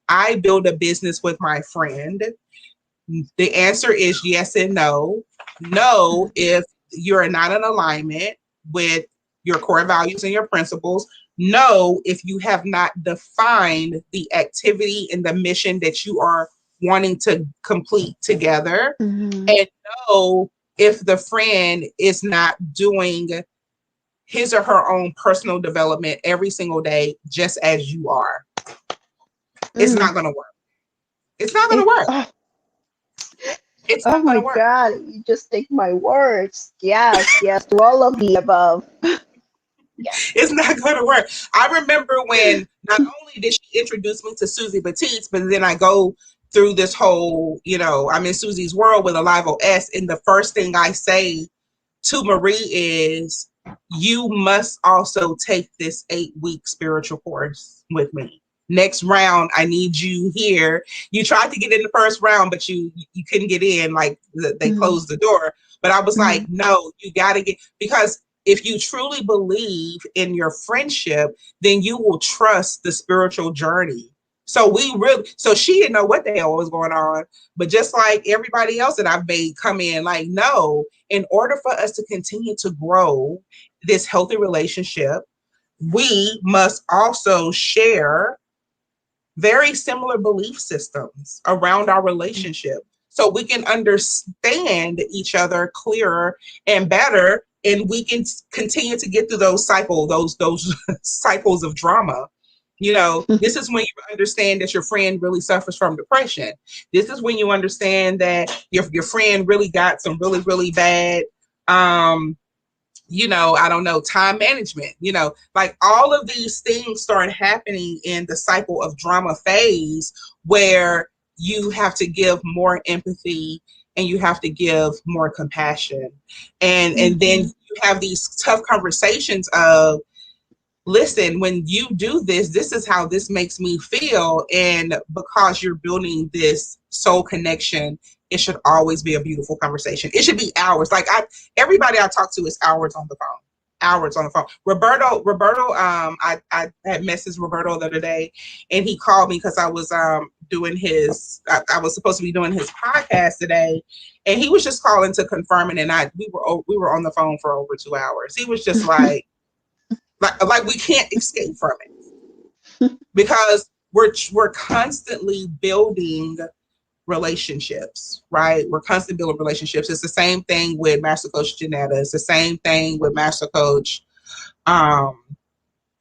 A: I build a business with my friend? The answer is yes and no. No, if you're not in alignment with your core values and your principles. No, if you have not defined the activity and the mission that you are wanting to complete together.
B: Mm-hmm.
A: And no, if the friend is not doing his or her own personal development every single day, just as you are. It's not going to work. It's not going to work. It's
B: Oh
A: not going
B: my
A: to work.
B: God, you just take my words. Yes, yes, to all of the above.
A: It's not going to work. I remember when not only did she introduce me to Susie Batiste, but then I go through this whole, I'm in Susie's world with Alive OS, and the first thing I say to Marie is, you must also take this 8-week spiritual course with me. Next round, I need you here. You tried to get in the first round, but you couldn't get in. Like they closed the door. But I was like, no, you got to get, because if you truly believe in your friendship, then you will trust the spiritual journey. So she didn't know what the hell was going on. But just like everybody else that I've made come in, like, no, in order for us to continue to grow this healthy relationship, we must also share very similar belief systems around our relationship, so we can understand each other clearer and better, and we can continue to get through those cycles of drama. This is when you understand that your friend really suffers from depression. This is when you understand that your friend really got some really, really bad I don't know, time management, like all of these things start happening in the cycle of drama phase, where you have to give more empathy and you have to give more compassion. And then you have these tough conversations of, listen, when you do this, this is how this makes me feel. And because you're building this soul connection, it should always be a beautiful conversation. It should be hours. Like everybody I talk to is hours on the phone. Hours on the phone. Roberto, I had messaged Roberto the other day, and he called me because I was doing I was supposed to be doing his podcast today, and he was just calling to confirm it. And we were on the phone for over 2 hours. He was just like we can't escape from it, because we're constantly building relationships, right? We're constantly building relationships. It's the same thing with Master Coach Janetta. It's the same thing with Master Coach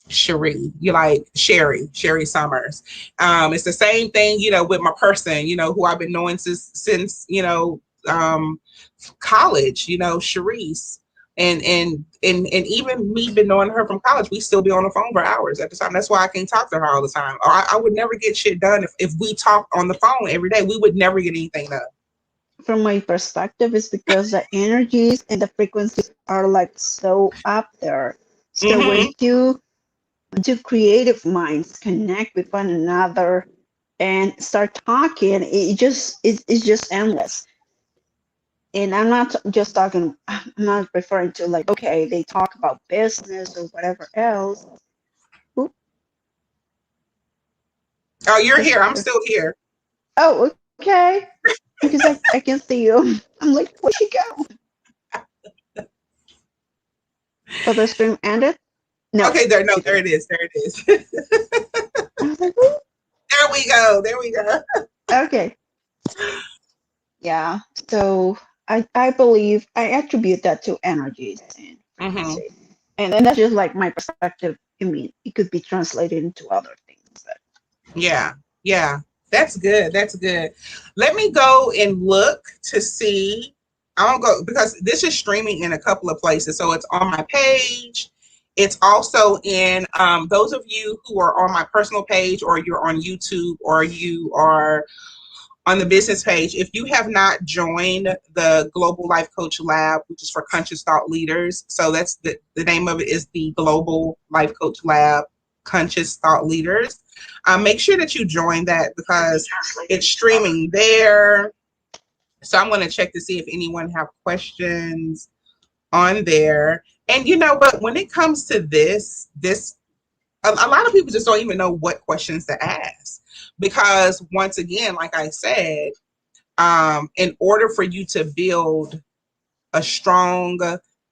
A: Sherry. Sherry Summers. It's the same thing, with my person, who I've been knowing since college, Sharice. And even me been knowing her from college, we still be on the phone for hours at the time. That's why I can't talk to her all the time. Or I would never get shit done if we talked on the phone every day. We would never get anything done.
B: From my perspective, it's because the energies and the frequencies are like so up there. So when two creative minds connect with one another and start talking, it's just endless. And I'm not referring to like, okay, they talk about business or whatever else. Ooh.
A: Oh, you're here. I'm still here.
B: Oh, okay. Because I can see you. I'm like, where'd she go? Oh, the stream ended? No.
A: Okay, there it is. There it is.
B: I was like, ooh.
A: There we go.
B: Okay. Yeah. So I believe I attribute that to energies and frequency. And then that's just like my perspective. I mean, it could be translated into other things. But.
A: Yeah. That's good. Let me go and look to see I don't go because this is streaming in a couple of places. So it's on my page. It's also in those of you who are on my personal page, or you're on YouTube, or you are on the business page. If you have not joined the Global Life Coach Lab, which is for conscious thought leaders, so that's the name of it is the Global Life Coach Lab Conscious Thought Leaders. Make sure that you join that because it's streaming there. So I'm going to check to see if anyone have questions on there. And you know, but when it comes to this a lot of people just don't even know what questions to ask because once again, like I said, in order for you to build a strong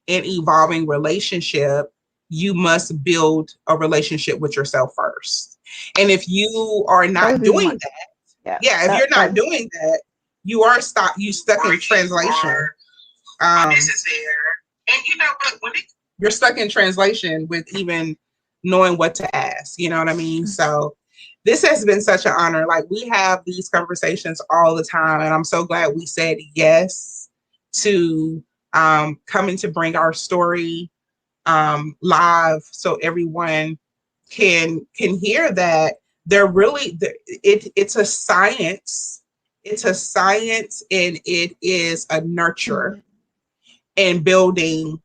A: and evolving relationship, you must build a relationship with yourself first. And if you are
B: That
A: not
B: would be
A: doing
B: my,
A: that,
B: yeah,
A: yeah, if you're not doing that, you stuck in translation. This is there. And you know what? You're stuck in translation with even knowing what to ask. You know what I mean? So this has been such an honor. Like we have these conversations all the time, and I'm so glad we said yes to coming to bring our story live so everyone can hear that they're really it's a science. It's a science and it is a nurture and building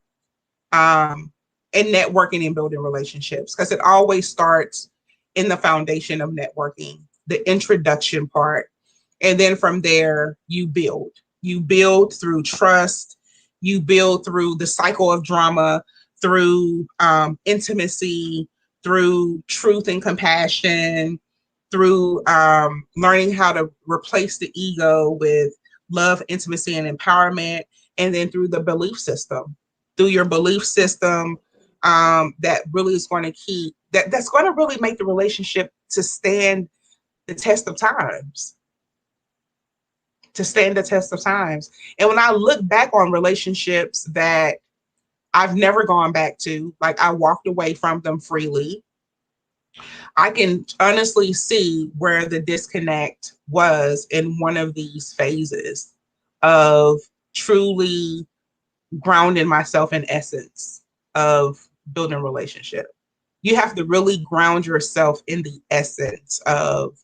A: and networking and building relationships because it always starts in the foundation of networking, the introduction part. And then from there, you build. You build through trust, you build through the cycle of drama, through intimacy, through truth and compassion, through learning how to replace the ego with love, intimacy, and empowerment, and then through the belief system through your belief system that really is going to keep that's going to really make the relationship to stand the test of times to stand the test of times. And when I look back on relationships that I've never gone back to, like I walked away from them freely, I can honestly see where the disconnect was in one of these phases of truly grounding myself in essence of building a relationship. You have to really ground yourself in the essence of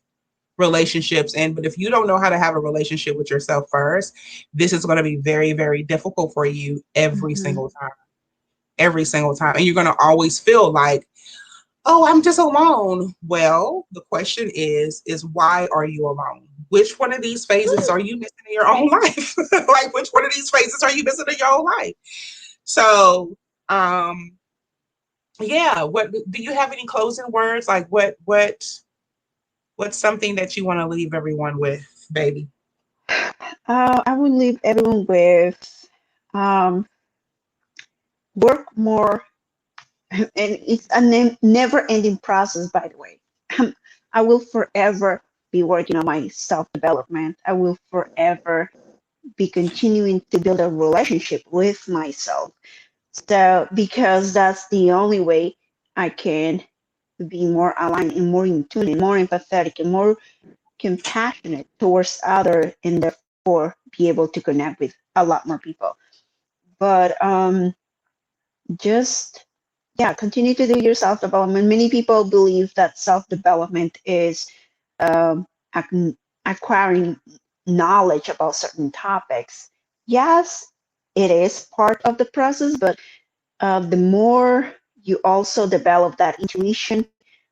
A: relationships. And but if you don't know how to have a relationship with yourself first, this is going to be very, very difficult for you every single time. Every single time. And you're going to always feel like, oh, I'm just alone. Well, the question is why are you alone? Which one of these phases are you missing in your own life? Like which one of these phases are you missing in your own life? So, yeah. What do you have any closing words? Like, what's something that you want to leave everyone with, baby?
B: I would leave everyone with um, work more, and it's a never-ending process, by the way. I will forever be working on my self-development. I will forever be continuing to build a relationship with myself. So, because that's the only way I can be more aligned and more in tune and more empathetic and more compassionate towards others, and therefore be able to connect with a lot more people. But just yeah, continue to do your self development. Many people believe that self development is um, acquiring knowledge about certain topics. Yes, it is part of the process, but the more you also develop that intuition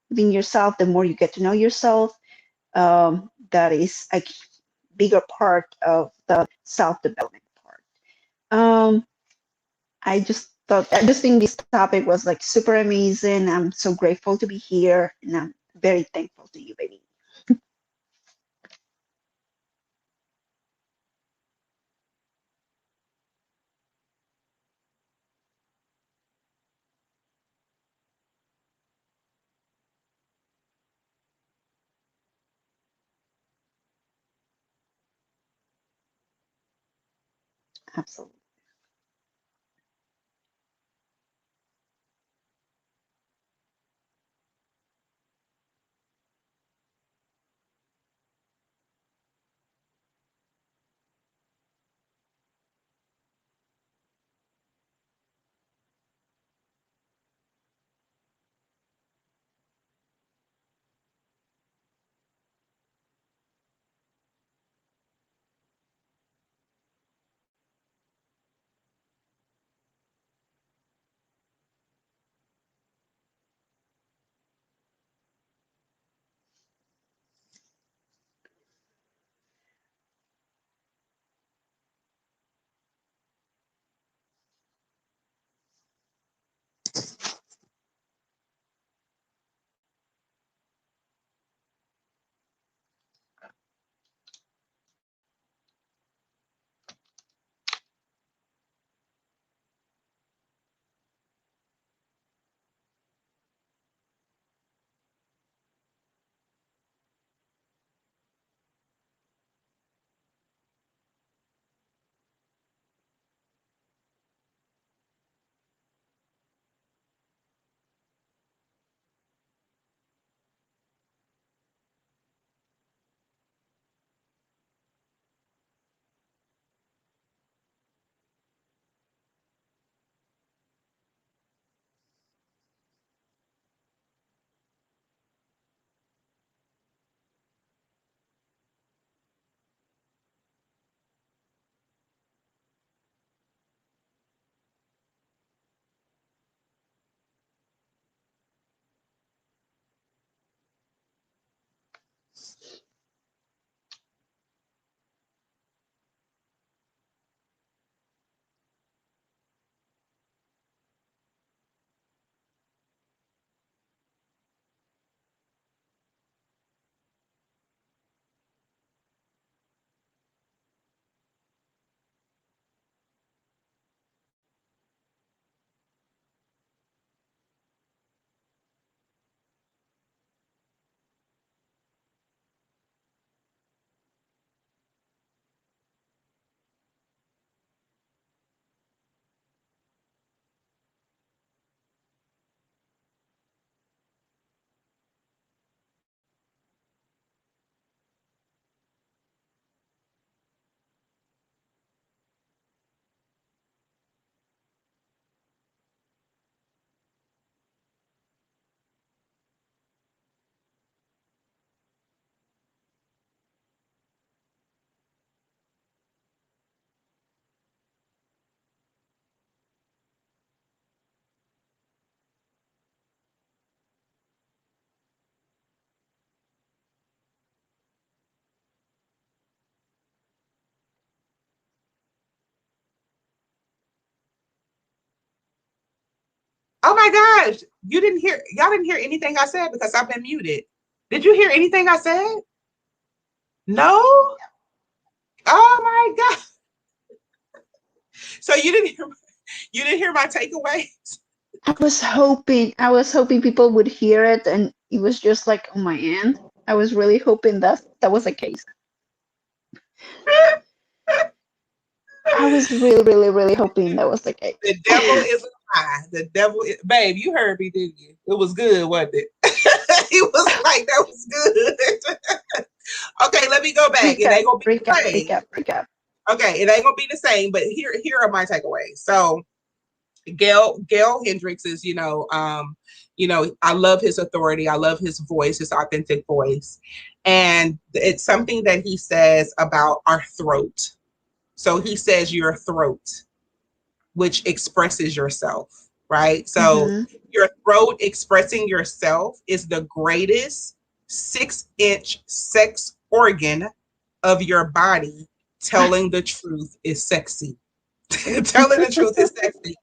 B: within yourself, the more you get to know yourself. That is a bigger part of the self development part. Um, I just think this topic was like super amazing. I'm so grateful to be here, and I'm very thankful to you, baby. Absolutely.
A: my gosh. Y'all didn't hear anything I said because I've been muted. Did you hear anything I said? No? Oh my God. So you didn't hear my takeaways?
B: I was hoping people would hear it and it was just like on my end. I was really hoping that was the case. I was really, really, really hoping that was the case.
A: The devil is a lie. Babe, you heard me, didn't you? It was good, wasn't it? He was like, that was good. Okay, let me go back. It ain't gonna be the same.
B: Recap.
A: Okay, it ain't gonna be the same, but here are my takeaways. So Gail Hendricks is, I love his authority. I love his voice, his authentic voice. And it's something that he says about our throat. So he says your throat, which expresses yourself, right? So your throat expressing yourself is the greatest 6-inch sex organ of your body. Telling the truth is sexy. Telling the truth is sexy.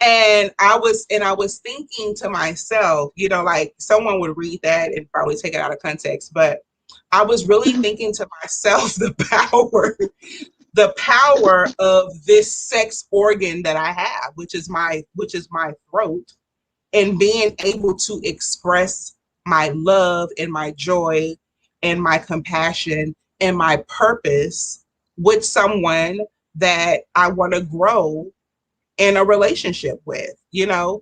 A: And I was thinking to myself, like someone would read that and probably take it out of context, but I was really thinking to myself the power of this sex organ that I have, which is my throat, and being able to express my love and my joy and my compassion and my purpose with someone that I want to grow in a relationship with,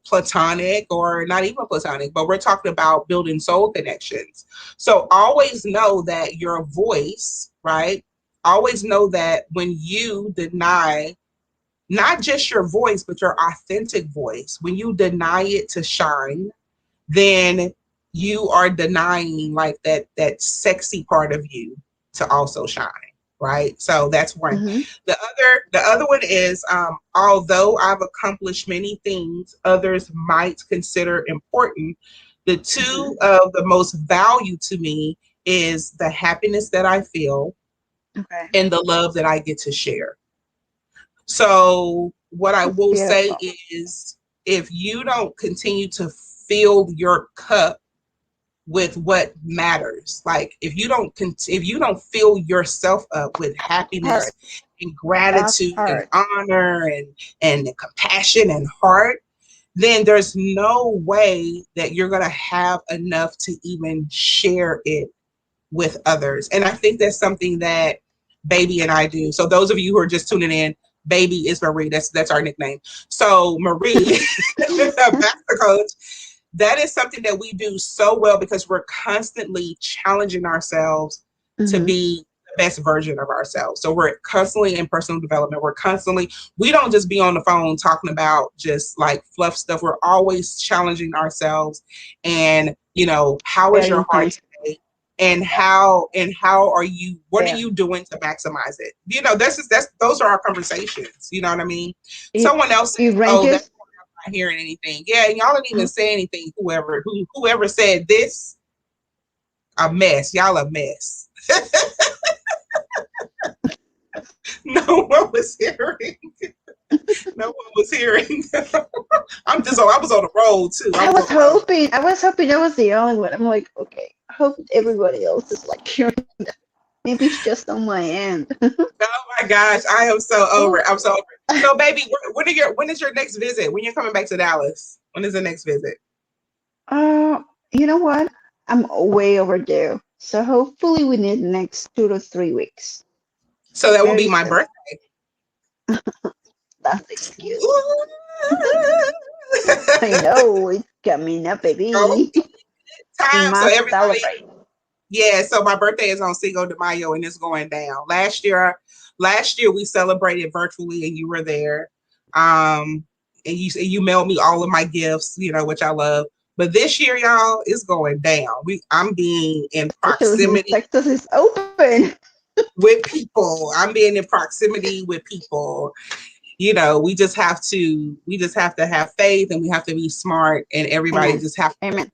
A: platonic or not even platonic, but we're talking about building soul connections. So always know that your voice, right? Always know that when you deny not just your voice, but your authentic voice, when you deny it to shine, then you are denying like that sexy part of you to also shine. Right. So that's one. The other one is, although I've accomplished many things others might consider important, the two of the most value to me is the happiness that I feel and the love that I get to share. So what I will say is, if you don't continue to fill your cup with what matters, like if you don't fill yourself up with happiness and gratitude and honor and compassion and heart, then there's no way that you're going to have enough to even share it with others. And I think that's something that Baby and I do. So those of you who are just tuning in, Baby is Marie. That's our nickname. So Marie, master coach, that is something that we do so well because we're constantly challenging ourselves to be the best version of ourselves. So we're constantly in personal development. We don't just be on the phone talking about just like fluff stuff. We're always challenging ourselves. And, how is your heart today? And how are you, what are you doing to maximize it? Those are our conversations. You know what I mean? Someone else says, that's not hearing anything. Yeah, y'all didn't even say anything. Whoever said this, a mess. Y'all a mess. No one was hearing. No one was hearing. I was on the road too.
B: I was hoping I was the only one. I'm like, okay, I hope everybody else is like hearing that. Maybe it's just on my end.
A: Oh my gosh, I am so over it. I'm so over it. So baby, when is your next visit? When you're coming back to Dallas? When is the next visit?
B: You know what? I'm way overdue. So hopefully within the next 2 to 3 weeks.
A: So that will be my birthday.
B: That's the excuse. I know it's coming up, baby.
A: Time so everybody celebrate. Yeah, so my birthday is on Cinco de Mayo and it's going down. Last year we celebrated virtually and you were there. And you mailed me all of my gifts, which I love. But this year, y'all, it's going down. I'm being in proximity.
B: Texas is open.
A: With people. I'm being in proximity with people. We just have to have faith and we have to be smart, and everybody just have to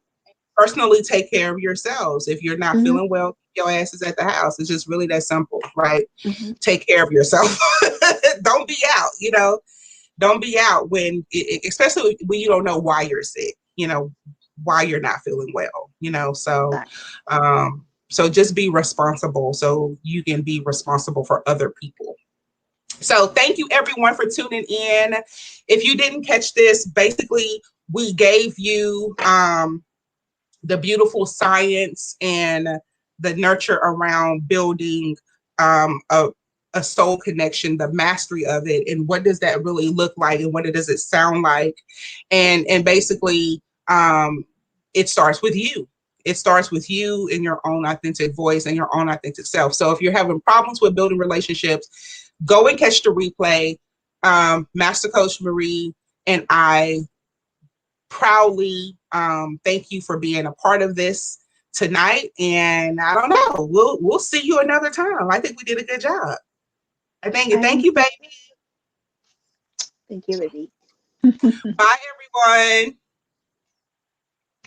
A: personally take care of yourselves. If you're not feeling well, your ass is at the house. It's just really that simple, right? Take care of yourself. Don't be out, don't be out when, especially when you don't know why you're sick, you know, why you're not feeling well, you know. So, so just be responsible so you can be responsible for other people. So thank you everyone for tuning in. If you didn't catch this, basically we gave you the beautiful science and the nurture around building a soul connection, the mastery of it, and what does that really look like, and what does it sound like, and basically it starts with you. It starts with you in your own authentic voice and your own authentic self. So if you're having problems with building relationships, go and catch the replay. Master Coach Marie and I proudly thank you for being a part of this tonight. And I don't know, we'll see you another time. I think we did a good job. I thank you. Thank you, baby.
B: Thank you, baby.
A: Bye, everyone.